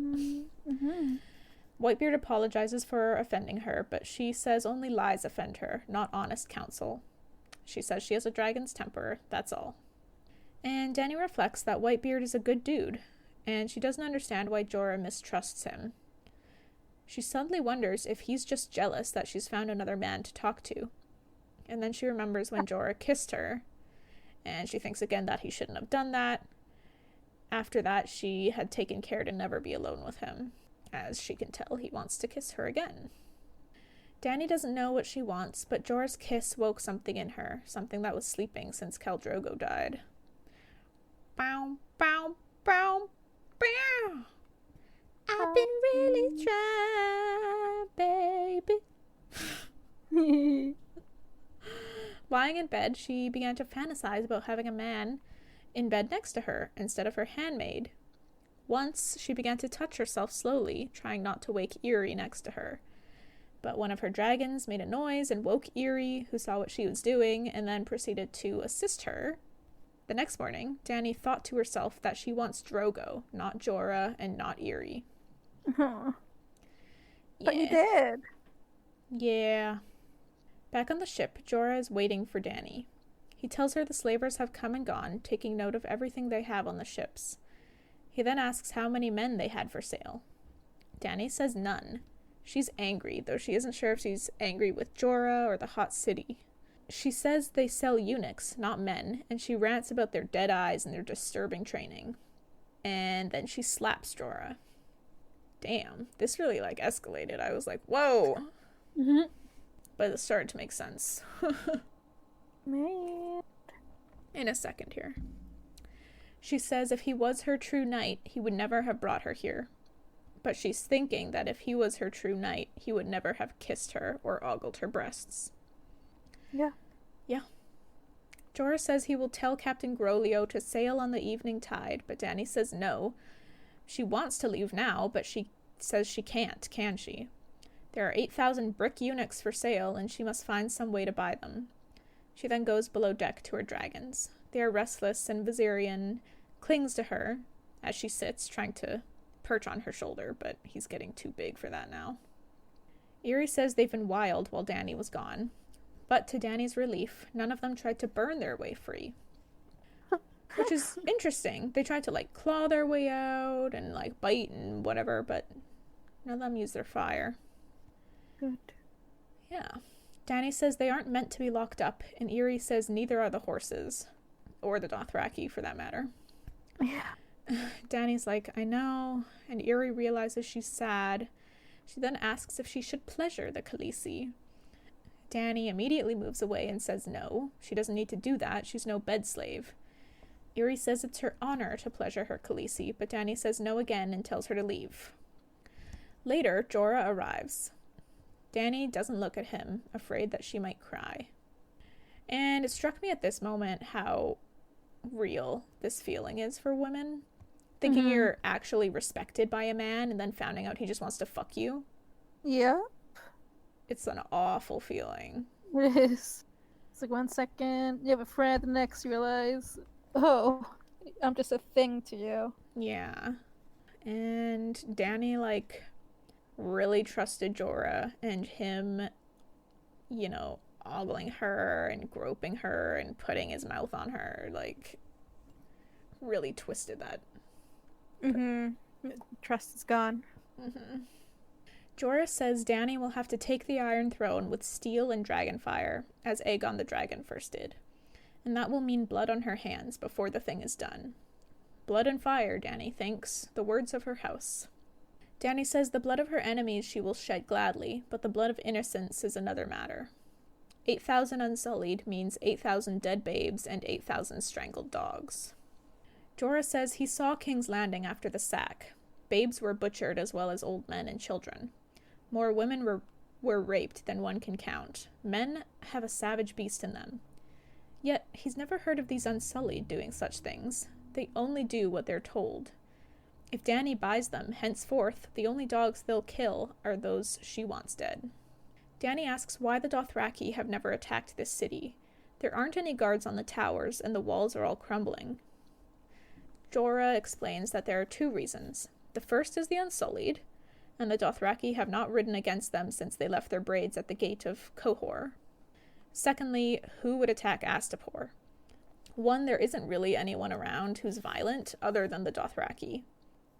Whitebeard apologizes for offending her, but she says only lies offend her, not honest counsel. She says she has a dragon's temper, that's all. And Dany reflects that Whitebeard is a good dude, and she doesn't understand why Jorah mistrusts him. She suddenly wonders if he's just jealous that she's found another man to talk to. And then she remembers when Jorah kissed her, and she thinks again that he shouldn't have done that. After that, she had taken care to never be alone with him. As she can tell, he wants to kiss her again. Dany doesn't know what she wants, but Jorah's kiss woke something in her, something that was sleeping since Khal Drogo died. Bow, bow, bow, bow. try, baby. Lying in bed, she began to fantasize about having a man in bed next to her instead of her handmaid. Once, she began to touch herself slowly, trying not to wake Eerie next to her. But one of her dragons made a noise and woke Eerie, who saw what she was doing, and then proceeded to assist her. The next morning, Dany thought to herself that she wants Drogo, not Jorah, and not Eerie. Huh. Yeah. But you did. Yeah. Back on the ship, Jorah is waiting for Dany. He tells her the slavers have come and gone, taking note of everything they have on the ships. He then asks how many men they had for sale. Dany says none. She's angry, though she isn't sure if she's angry with Jorah or the hot city. She says they sell eunuchs, not men, and she rants about their dead eyes and their disturbing training. And then she slaps Jorah. Damn, this really, escalated. I was like, whoa! Mm-hmm. But it started to make sense. Man. In a second here. She says if he was her true knight, he would never have brought her here. But she's thinking that if he was her true knight, he would never have kissed her or ogled her breasts. Yeah. Yeah. Jorah says he will tell Captain Groleo to sail on the evening tide, but Dany says no. She wants to leave now, but she says she can't, can she? There are 8,000 brick eunuchs for sale, and she must find some way to buy them. She then goes below deck to her dragons. They are restless, and Viserion clings to her as she sits, trying to perch on her shoulder, but he's getting too big for that now. Eerie says they've been wild while Dany was gone, but to Dany's relief, none of them tried to burn their way free. Which is interesting. They tried to, claw their way out and, bite and whatever, but none of them used their fire. Good. Yeah. Dany says they aren't meant to be locked up, and Eerie says neither are the horses. Or the Dothraki, for that matter. Yeah. Dany's like, I know, and Eerie realizes she's sad. She then asks if she should pleasure the Khaleesi. Dany immediately moves away and says no. She doesn't need to do that. She's no bed slave. Eerie says it's her honor to pleasure her Khaleesi, but Dany says no again and tells her to leave. Later, Jorah arrives. Dany doesn't look at him, afraid that she might cry. And it struck me at this moment how real this feeling is for women. Thinking you're actually respected by a man and then finding out he just wants to fuck you. Yeah. It's an awful feeling. It is. It's like 1 second, you have a friend, the next you realize, oh, I'm just a thing to you. Yeah. And Dany, really trusted Jorah, and him, ogling her and groping her and putting his mouth on her, really twisted that. Trust is gone. Jorah says Dany will have to take the Iron Throne with steel and dragonfire, as Aegon the Dragon first did. And that will mean blood on her hands before the thing is done. Blood and fire, Dany thinks, the words of her house. Dany says the blood of her enemies she will shed gladly, but the blood of innocents is another matter. 8,000 Unsullied means 8,000 dead babes and 8,000 strangled dogs. Jorah says he saw King's Landing after the sack. Babes were butchered as well as old men and children. More women were raped than one can count. Men have a savage beast in them. Yet he's never heard of these Unsullied doing such things. They only do what they're told. If Dany buys them, henceforth, the only dogs they'll kill are those she wants dead. Dany asks why the Dothraki have never attacked this city. There aren't any guards on the towers, and the walls are all crumbling. Jorah explains that there are 2 reasons. The first is the Unsullied, and the Dothraki have not ridden against them since they left their braids at the gate of Qohor. Secondly, who would attack Astapor? 1, there isn't really anyone around who's violent other than the Dothraki.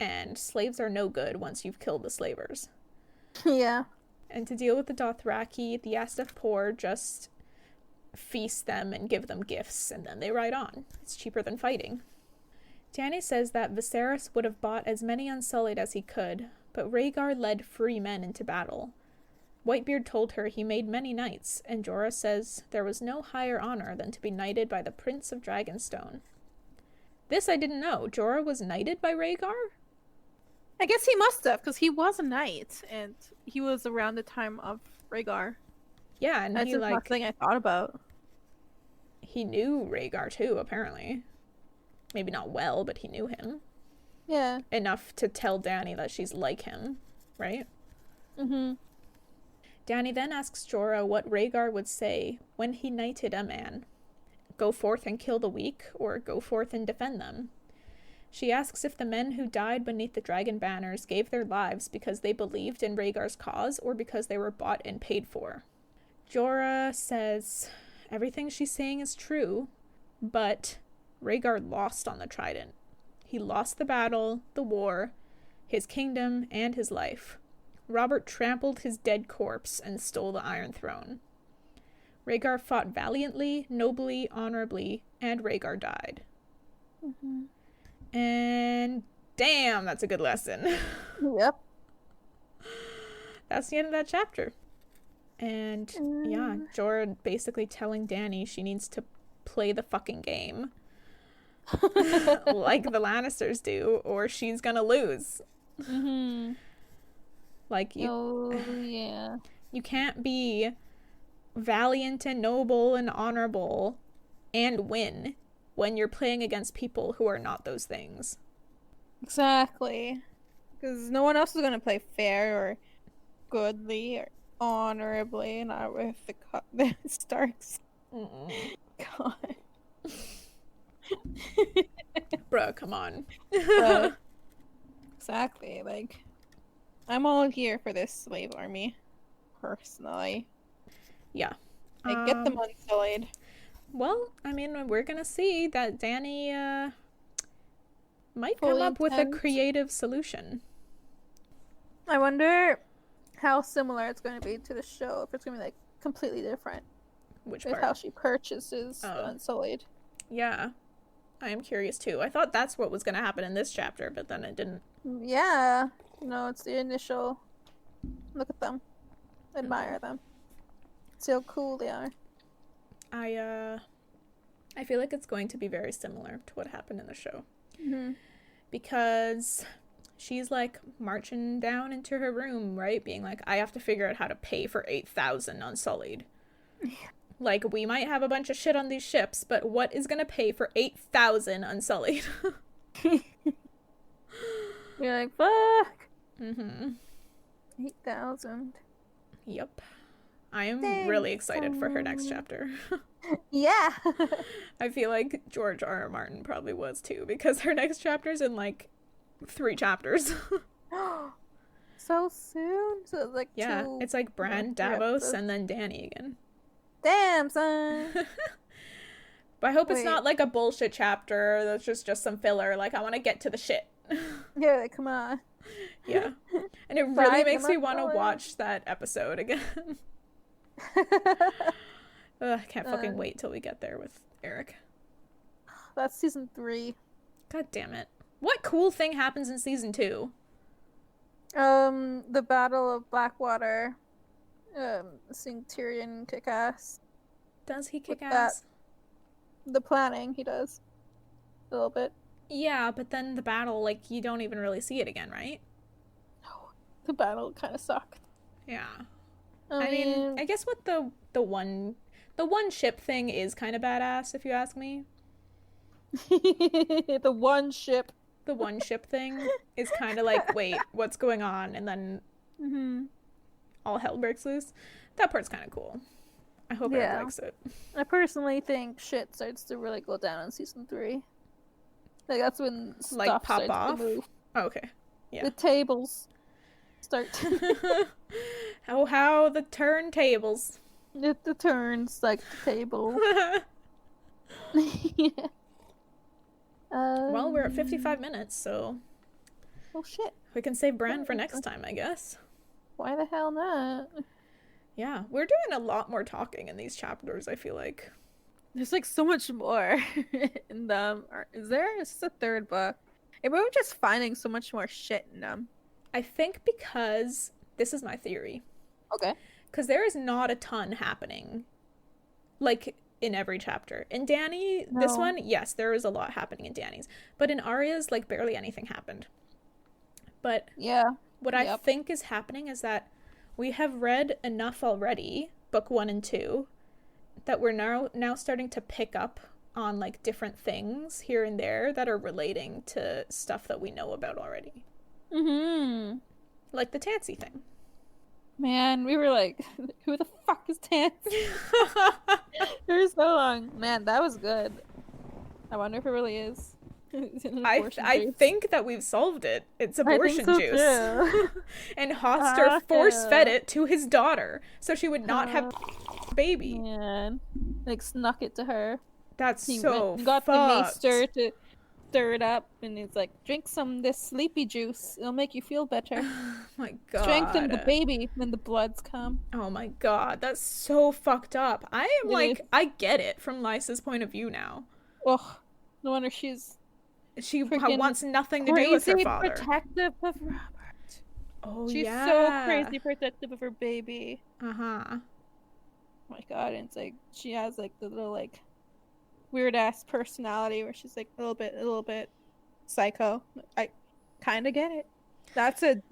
And slaves are no good once you've killed the slavers. Yeah. And to deal with the Dothraki, the Astapor just feast them and give them gifts, and then they ride on. It's cheaper than fighting. Dany says that Viserys would have bought as many Unsullied as he could, but Rhaegar led free men into battle. Whitebeard told her he made many knights, and Jorah says there was no higher honor than to be knighted by the Prince of Dragonstone. This I didn't know. Jorah was knighted by Rhaegar? I guess he must have, because he was a knight, and he was around the time of Rhaegar. Yeah, and That's he just like nothing I thought about. he knew Rhaegar too, apparently. Maybe not well, but he knew him Yeah. enough to tell Dany that she's like him, right? Mm-hmm. Dany then asks Jorah what Rhaegar would say when he knighted a man. Go forth and kill the weak, or go forth and defend them. She asks if the men who died beneath the dragon banners gave their lives because they believed in Rhaegar's cause or because they were bought and paid for. Jorah says everything she's saying is true, but Rhaegar lost on the Trident. He lost the battle, the war, his kingdom, and his life. Robert trampled his dead corpse and stole the Iron Throne. Rhaegar fought valiantly, nobly, honorably, and Rhaegar died. Mm-hmm. And damn, that's a good lesson. Yep. That's the end of that chapter. And yeah, Jorah basically telling Dany she needs to play the fucking game. Like the Lannisters do, or she's gonna lose. Mm-hmm. Like you, Oh, yeah. you can't be valiant and noble and honorable and win when you're playing against people who are not those things. Exactly. Because no one else is going to play fair or goodly or honorably, not with the Starks. Mm-mm. God. Bruh, come on. But, exactly. Like, I'm all here for this slave army, personally. Yeah. Like, get them Unsullied. Well, I mean, we're gonna see that Dany might come Fully up with a intent. creative solution. I wonder how similar it's going to be to the show, if it's going to be, like, completely different Which with part? how she purchases the Oh. Unsullied. Yeah. I am curious too. I thought that's what was gonna happen in this chapter, but then it didn't. Yeah. No, it's the initial. Look at them. Admire them. See how cool they are. I feel like it's going to be very similar to what happened in the show. Mm-hmm. Because she's like marching down into her room, right? Being like, I have to figure out how to pay for 8,000 Unsullied. Like, we might have a bunch of shit on these ships, but what is gonna pay for 8,000 Unsullied? You're like, fuck. Mm-hmm. 8,000. Yep. I am Thanks, really excited for her next chapter. Yeah. I feel like George R. R. Martin probably was too, because her next chapter's in like 3 chapters. So soon? So it's like Yeah, two it's like Bran, more Davos, episodes. and then Dany again. Damn, son. But I hope it's Wait. not like a bullshit chapter that's just some filler. Like, I want to get to the shit. Yeah, like, come on. Yeah. And it really Fried makes me them want to up, watch that episode again. Ugh, I can't fucking wait till we get there with Eric. That's season 3. God damn it. What cool thing happens in season 2? The Battle of Blackwater. Seeing Tyrion kick ass. Does he kick With that- ass? The planning, he does. A little bit. Yeah, but then the battle, like, you don't even really see it again, right? No. The battle kind of sucked. Yeah. I mean, I guess what the one ship thing is kind of badass, if you ask me. the one ship. The one ship thing is kind of like, wait, what's going on? And then Mm-hmm. all hell breaks loose. That part's kind of cool. I hope Eric Yeah. likes it. I personally think shit starts to really go down in season 3. Like, that's when stuff Like, pop starts off? to move. Oh, okay. Yeah. The tables start to... how the turntables. the turns, like, the table. Yeah. Well, we're at 55 minutes, so Oh, shit. we can save Bran for next time, I guess. Why the hell not? Yeah, we're doing a lot more talking in these chapters, I feel like. There's like so much more in them. Is there? Is this a third book? Maybe we're just finding so much more shit in them. I think because, this is my theory, Okay. because there is not a ton happening, like, in every chapter. In Dany, this No. one, yes, there is a lot happening in Dany's. But in Arya's, like, barely anything happened. But Yeah. what I think is happening is that we have read enough already, book 1 and 2, that we're now starting to pick up on like different things here and there that are relating to stuff that we know about already. Mm-hmm. Like the Tansy thing. Man, we were like, who the fuck is Tansy? For so long. Man, that was good. I wonder if it really is. I think that we've solved it. It's abortion juice. And Hoster force-fed it to his daughter so she would not have a baby. Man. Like, snuck it to her. That's He so got fucked. the maester to stir it up, and he's like, drink some of this sleepy juice. It'll make you feel better. Oh my god. Strengthen the baby when the bloods come. Oh my god, that's so fucked up. I am like, I get it from Lysa's point of view now. Ugh. No wonder she wants nothing to do with her father. Protective of Robert. Oh, She's yeah. so crazy protective of her baby. Uh-huh. Oh my god, and it's like she has like the little like weird ass personality where she's like a little bit psycho. I kind of get it. That's a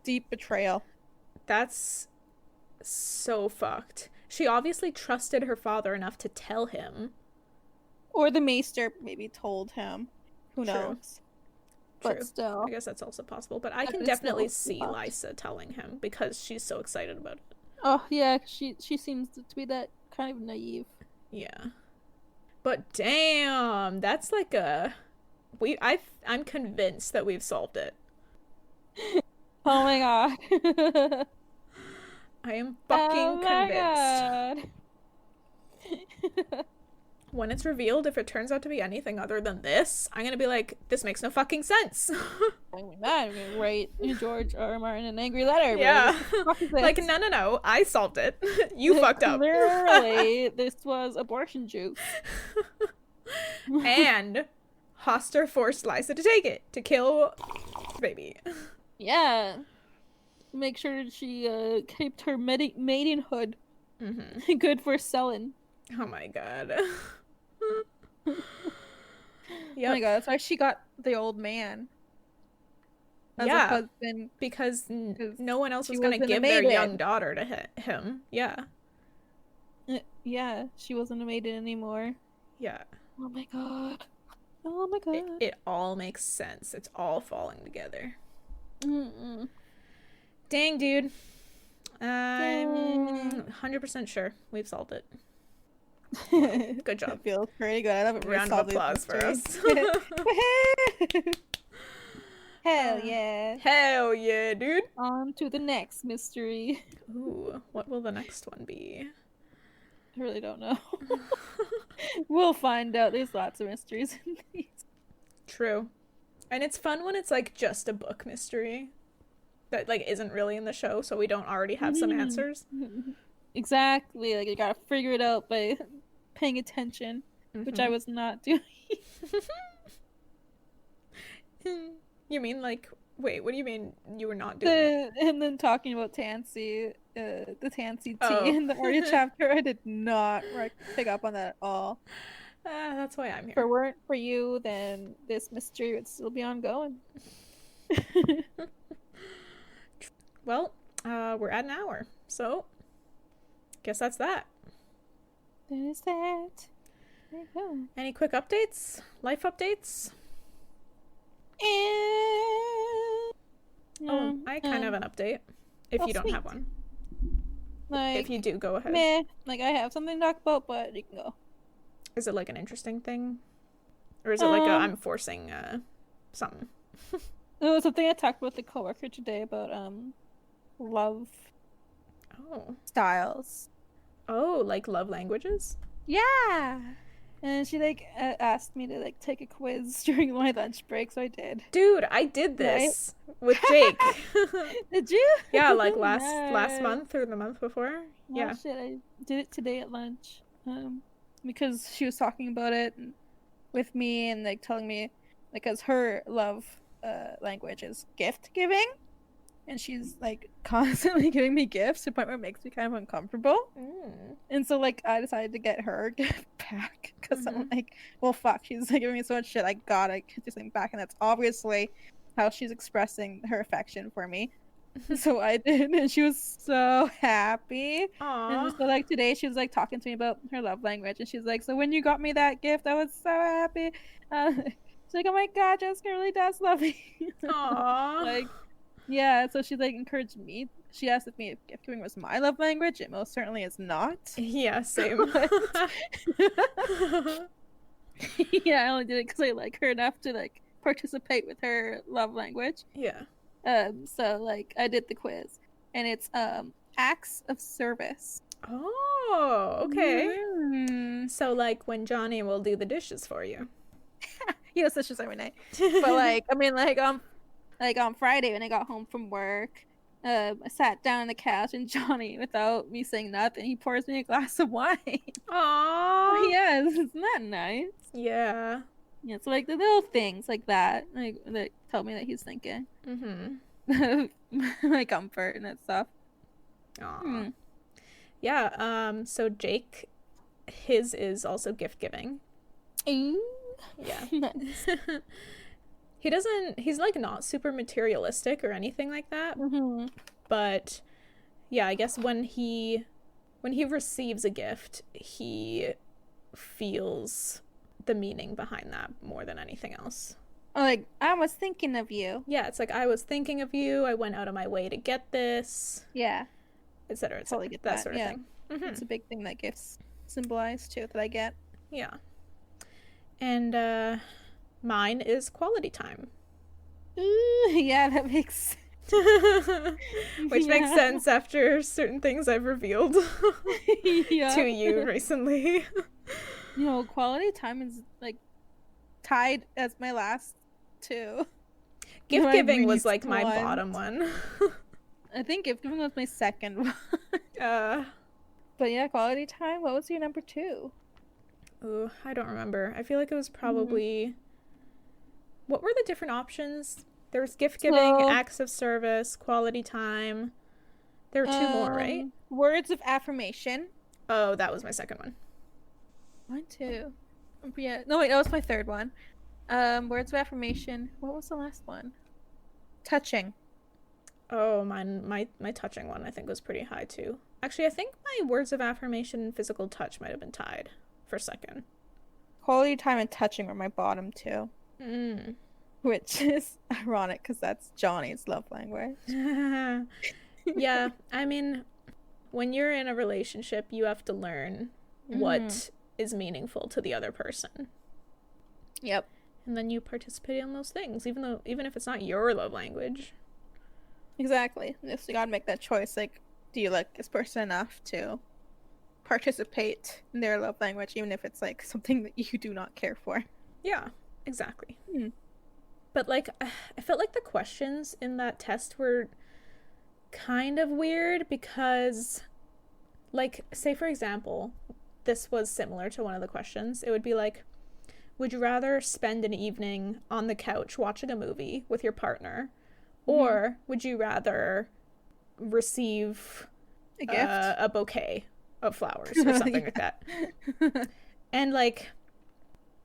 deep betrayal. That's so fucked. She obviously trusted her father enough to tell him. Or the maester maybe told him. Who True. knows? But True. still. I guess that's also possible. But I But can it's definitely still see fucked. Lysa telling him because she's so excited about it. Oh yeah, she seems to be that kind of naive. Yeah. But damn, that's like I'm convinced that we've solved it. Oh my god. I am fucking convinced. God. When it's revealed, if it turns out to be anything other than this, I'm gonna be like, this makes no fucking sense. I'm gonna write George R. R. Martin an angry letter. Yeah. Like, no, I solved it. You fucked up. Literally, this was abortion juice. And Hoster forced Lysa to take it, to kill baby. Yeah. Make sure she kept her maidenhood good for selling. Oh my god. Oh my god, that's why she got the old man. As a husband. Because no one else she was going to wasn't a give their maiden. young daughter to him. Yeah. Yeah, she wasn't a maiden anymore. Yeah. Oh my god. Oh my god. It all makes sense. It's all falling together. Mm-mm. Dang, dude. I'm 100% sure we've solved it. Good job. It feels pretty good. I love it. Round of applause for us. Hell yeah. Hell yeah, dude. On to the next mystery. Ooh, what will the next one be? I really don't know. We'll find out. There's lots of mysteries in these. True. And it's fun when it's like just a book mystery that like isn't really in the show, so we don't already have some answers. Exactly. Like you gotta figure it out by paying attention, which I was not doing. You mean like, wait, what do you mean you were not doing it? And then talking about Tansy, the Tansy tea in the Arya chapter, I did not pick up on that at all. That's why I'm here. If it weren't for you, then this mystery would still be ongoing. Well, we're at an hour, so guess that's that. That is that. There you go. Any quick updates? Life updates? I kind of have an update. If you don't have one. Like, if you do, go ahead. Meh. Like, I have something to talk about, but you can go. Is it like an interesting thing? Or is it like I'm forcing something? It was something I talked with a coworker today about love styles. Oh, like love languages? Yeah. And she like asked me to like take a quiz during my lunch break, so I did. Dude, I did this with Jake. Did you? Yeah, like last month or the month before. Oh, yeah. Shit, I did it today at lunch. Because she was talking about it with me and like telling me, because her love language is gift giving, and she's like constantly giving me gifts to the point where it makes me kind of uncomfortable. And so like I decided to get her a gift back because I'm like, well fuck, she's like giving me so much shit, I gotta get this thing back, and that's obviously how she's expressing her affection for me. So I did, and she was so happy. Aww. And so like today she was like talking to me about her love language, and she's like, so when you got me that gift, I was so happy. She's like, oh my god, Jessica really does love me. Aww. Like, yeah, so she like encouraged me. She asked if gift giving was my love language. It most certainly is not. Yeah, same. Yeah, I only did it because I like her enough to like participate with her love language. Yeah. So like I did the quiz, and it's acts of service. Oh, okay. Mm. So like when Johnny will do the dishes for you. He does dishes every night. But like I mean like on Friday when I got home from work, I sat down on the couch, and Johnny, without me saying nothing, he pours me a glass of wine. Aww. Yes, isn't that nice? Yeah. Yeah, so like the little things like that, like that tell me that he's thinking. Mm-hmm. My comfort and that stuff. Aww. Yeah, so Jake, his is also gift giving. Ooh. Yeah. Nice. He's like not super materialistic or anything like that. Mm-hmm. But yeah, I guess when he receives a gift, he feels the meaning behind that more than anything else. Like, I was thinking of you. Yeah, it's like, I was thinking of you, I went out of my way to get this, Yeah. etc. Totally get that sort of yeah. thing. Mm-hmm. It's a big thing that gifts symbolize too, that I get. Yeah. And mine is quality time. Ooh, yeah, that makes Which makes sense after certain things I've revealed yeah. to you recently. You know, quality time is like tied as my last two. Gift giving was like my want. bottom one. I think gift giving was my second one. But yeah, quality time. What was your number two? ooh, I don't remember. I feel like it was probably what were the different options? There was gift giving, acts of service, quality time. There were two more, right? Words of affirmation. Oh, that was my second one. Mine too. Yeah. No, wait, that was my third one. Words of affirmation. What was the last one? Touching. Oh, my touching one I think was pretty high too. Actually, I think my words of affirmation and physical touch might have been tied for second. Quality time and touching were my bottom two. Mm. Which is ironic because that's Johnny's love language. Yeah, I mean, when you're in a relationship, you have to learn what is meaningful to the other person. Yep. And then you participate in those things, even if it's not your love language. Exactly. So you gotta make that choice. Like, do you like this person enough to participate in their love language, even if it's like something that you do not care for? Yeah, exactly. Mm. But like, I felt like the questions in that test were kind of weird because, like, say for example, this was similar to one of the questions. It would be like, would you rather spend an evening on the couch watching a movie with your partner, or would you rather receive A gift? a bouquet of flowers or something like that? And like,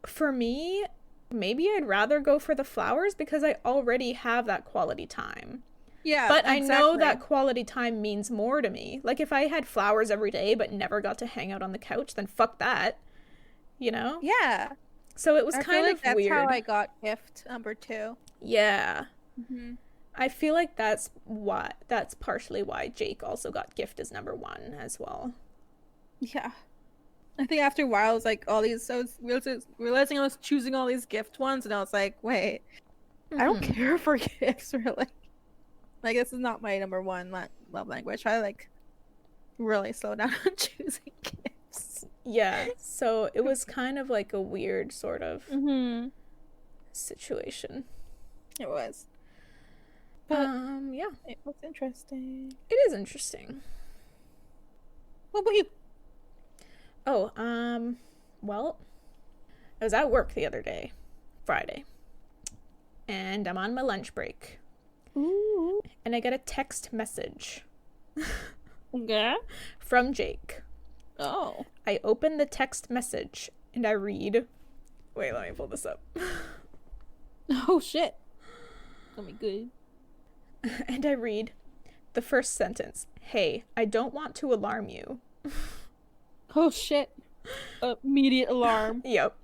for me, maybe I'd rather go for the flowers because I already have that quality time. Yeah, But I know exactly. that quality time means more to me. Like, if I had flowers every day but never got to hang out on the couch, then fuck that. You know? Yeah. So it was I kind feel of like that's weird. how I got gift number two. Yeah. Mm-hmm. I feel like that's partially why Jake also got gift as number one as well. Yeah. I think after a while, I was like, all these, I was realizing I was choosing all these gift ones, and I was like, wait, I don't care for gifts, really. Like, this is not my number one love language. I, like, really slow down on choosing gifts. Yeah, so it was kind of like a weird sort of situation. It was. But yeah. it was interesting. It is interesting. What about you? Oh, well, I was at work the other day, Friday, and I'm on my lunch break. Ooh. And I get a text message Yeah. from Jake. Oh. I open the text message and I read. Wait, let me pull this up. Oh, shit. gonna be good. And I read the first sentence. Hey, I don't want to alarm you. Oh shit. Immediate alarm. Yep.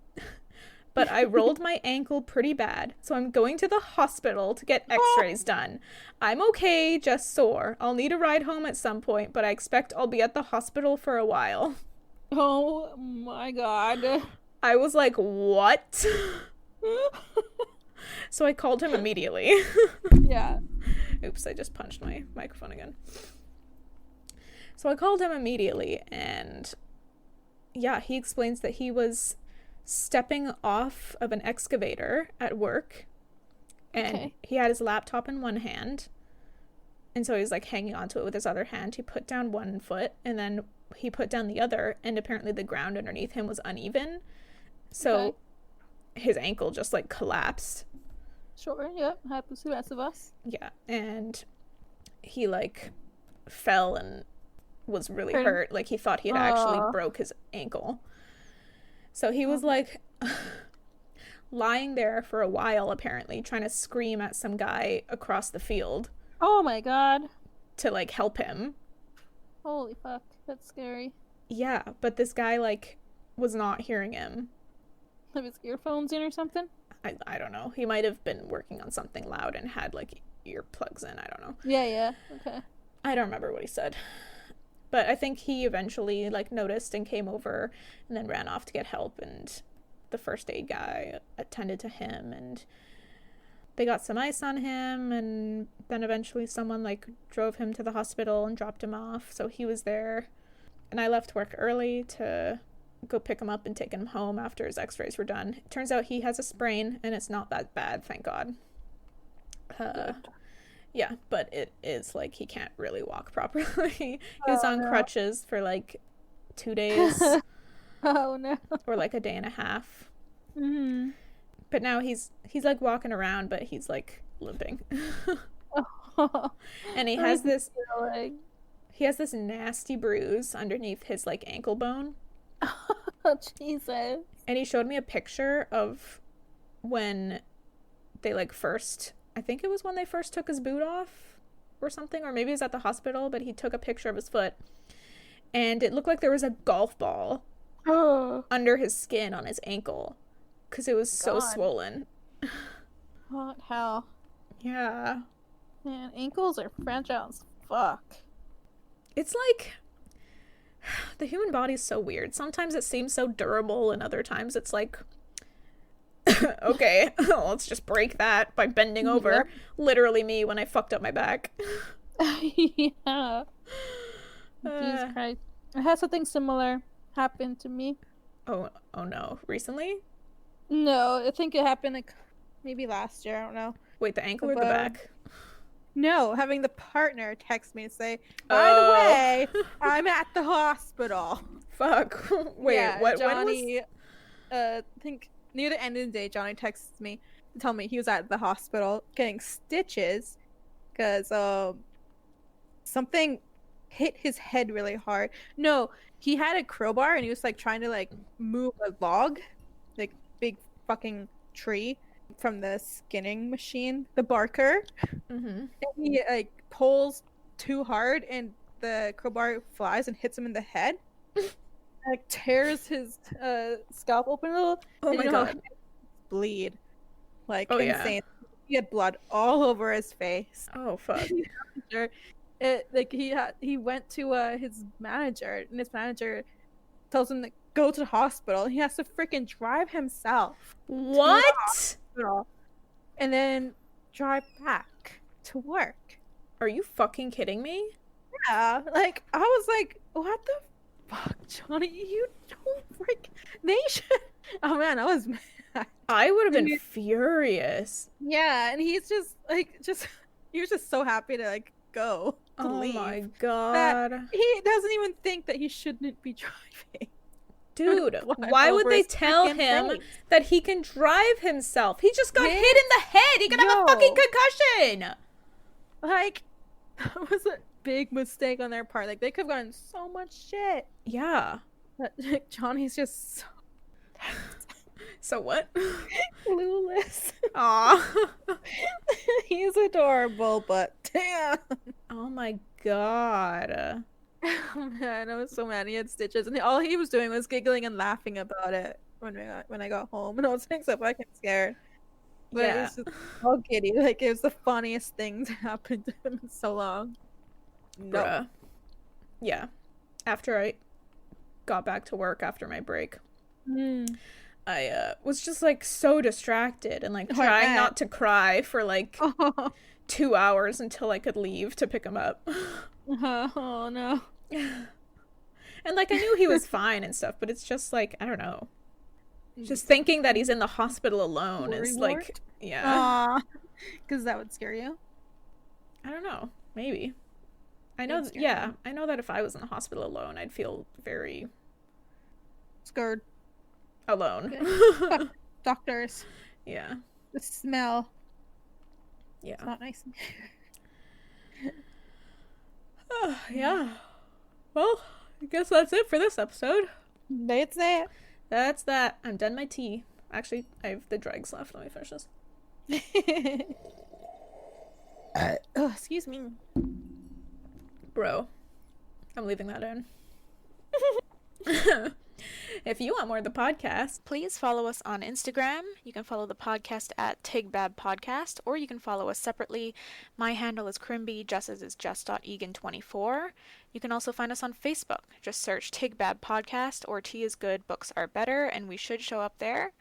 But I rolled my ankle pretty bad, so I'm going to the hospital to get x-rays done. I'm okay, just sore. I'll need a ride home at some point, but I expect I'll be at the hospital for a while. Oh my god. I was like, what? So I called him immediately. Yeah. Oops, I just punched my microphone again. So I called him immediately, and yeah, he explains that he was stepping off of an excavator at work, and he had his laptop in one hand, and so he was like hanging onto it with his other hand. He put down one foot, and then he put down the other, and apparently the ground underneath him was uneven, so his ankle just like collapsed. Sure, yep, happens to the rest of us. Yeah, and he like fell and was really hurt. Like he thought he had actually broke his ankle. So he was like lying there for a while, apparently, trying to scream at some guy across the field. Oh my god. To like help him. Holy fuck, that's scary. Yeah, but this guy like was not hearing him. Have his earphones in or something? I don't know. He might have been working on something loud and had like earplugs in. I don't know. Yeah, okay. I don't remember what he said. But I think he eventually like noticed and came over and then ran off to get help, and the first aid guy attended to him, and they got some ice on him, and then eventually someone like drove him to the hospital and dropped him off. So he was there, and I left work early to go pick him up and take him home after his x-rays were done. It turns out he has a sprain, and it's not that bad, thank God. Yeah, but it is like he can't really walk properly. He was on crutches for like 2 days. Oh no. Or like a day and a half. Mm-hmm. But now he's like walking around, but he's like limping. And he has this nasty bruise underneath his like ankle bone. Oh Jesus. And he showed me a picture of when they like first, I think it was when they first took his boot off or something, or maybe it was at the hospital, but he took a picture of his foot, and it looked like there was a golf ball under his skin on his ankle because it was so swollen. What hell? Yeah. Man, ankles are fragile as fuck. It's like the human body is so weird. Sometimes it seems so durable, and other times it's like, okay, let's just break that by bending over. Yep. Literally me when I fucked up my back. Yeah. Jesus Christ. I had something similar happen to me. Oh no. Recently? No, I think it happened like maybe last year. I don't know. Wait, the ankle or the back? No, having the partner text me and say, by the way, I'm at the hospital. Fuck. Wait, yeah, what? Johnny, I think near the end of the day, Johnny texts me to tell me he was at the hospital getting stitches because something hit his head really hard. No, he had a crowbar and he was like trying to like move a log, like big fucking tree from the skinning machine, the barker. Mm-hmm. And he like pulls too hard and the crowbar flies and hits him in the head. Like tears his scalp open a little. Oh my God. Bleed like insane. Yeah. He had blood all over his face. Oh fuck. He went to his manager, and his manager tells him to go to the hospital. He has to freaking drive himself. What? To the hospital, and then drive back to work. Are you fucking kidding me? Yeah, like I was like, what the fuck, Johnny? You don't they should. Oh man, I was mad. I would have been furious. Yeah, and he's just like, he was just so happy to like go. To leave. My God. He doesn't even think that he shouldn't be driving. Dude, why would they tell him that he can drive himself? He just got hit in the head. He could have a fucking concussion. Like, that was a big mistake on their part. Like, they could have gotten so much shit. Yeah. But like, Johnny's just so... So what? Clueless. Aw. He's adorable, but damn. Oh my god. Oh man, I was so mad he had stitches, and all he was doing was giggling and laughing about it when I got home, and I was like so fucking scared. But it was just all giddy, like it was the funniest thing to happen to him in so long. No. Bruh. Yeah. After I got back to work after my break, I was just like so distracted and like trying not to cry for like 2 hours until I could leave to pick him up. Oh no. And like I knew he was fine and stuff, but it's just like I don't know. Just thinking that he's in the hospital alone is like because that would scare you. I don't know. Maybe. I know I know that if I was in the hospital alone, I'd feel very Scared. alone. Doctors. Yeah. The smell. Yeah. It's not nice. Yeah. Well, I guess that's it for this episode. That's it. That's that. I'm done my tea. Actually, I have the dregs left. Let me finish this. Oh, excuse me. Bro, I'm leaving that in. If you want more of the podcast, please follow us on Instagram. You can follow the podcast at TIGBAB Podcast, or you can follow us separately. My handle is Crimby, Jess's is just.egan24. You can also find us on Facebook. Just search TIGBAB Podcast or Tea is Good, Books Are Better, and we should show up there.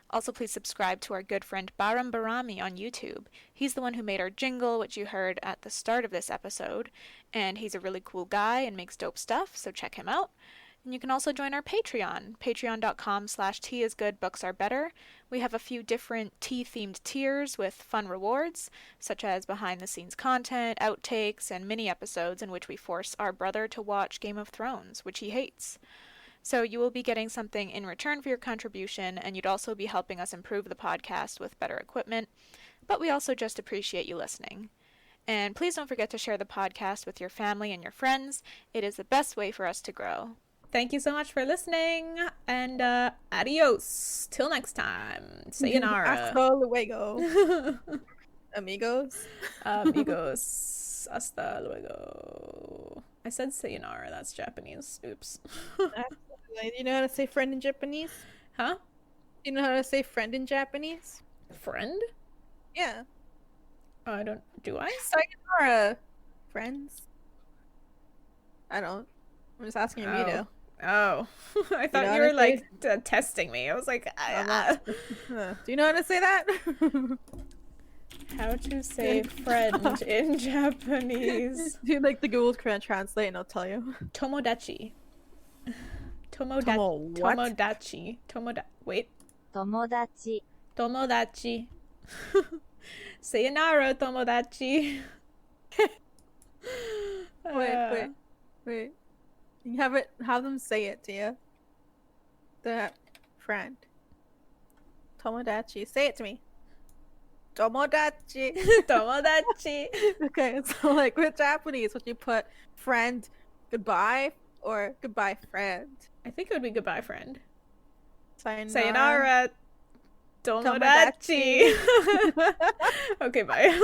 Also, please subscribe to our good friend Bahrami on YouTube. He's the one who made our jingle, which you heard at the start of this episode, and he's a really cool guy and makes dope stuff, so check him out. And you can also join our Patreon, patreon.com/teaisgoodbooksArebetter. We have a few different tea-themed tiers with fun rewards, such as behind-the-scenes content, outtakes, and mini-episodes in which we force our brother to watch Game of Thrones, which he hates. So you will be getting something in return for your contribution, and you'd also be helping us improve the podcast with better equipment, but we also just appreciate you listening. And please don't forget to share the podcast with your family and your friends. It is the best way for us to grow. Thank you so much for listening, and adios. Till next time. Sayonara. Hasta luego. Amigos. Amigos. Hasta luego. I said sayonara. That's Japanese. Oops. Do you know how to say friend in Japanese? Huh? You know how to say friend in Japanese? Friend? Yeah. I don't. Do I? Sayonara. Friends. I don't. I'm just asking if you do. Oh, I thought you were like testing me. I was like, do you know how to say that? How to say friend in Japanese? Do you like the Google Translate and I'll tell you? Tomodachi. Tomodachi. Wait. Tomodachi. Tomodachi. Sayonara, Tomodachi. Wait. You have them say it to you. The friend. Tomodachi. Say it to me. Tomodachi. Tomodachi. Okay, so like with Japanese, would you put friend goodbye or goodbye friend? I think it would be goodbye friend. Sayonara. Tomodachi. Okay, bye.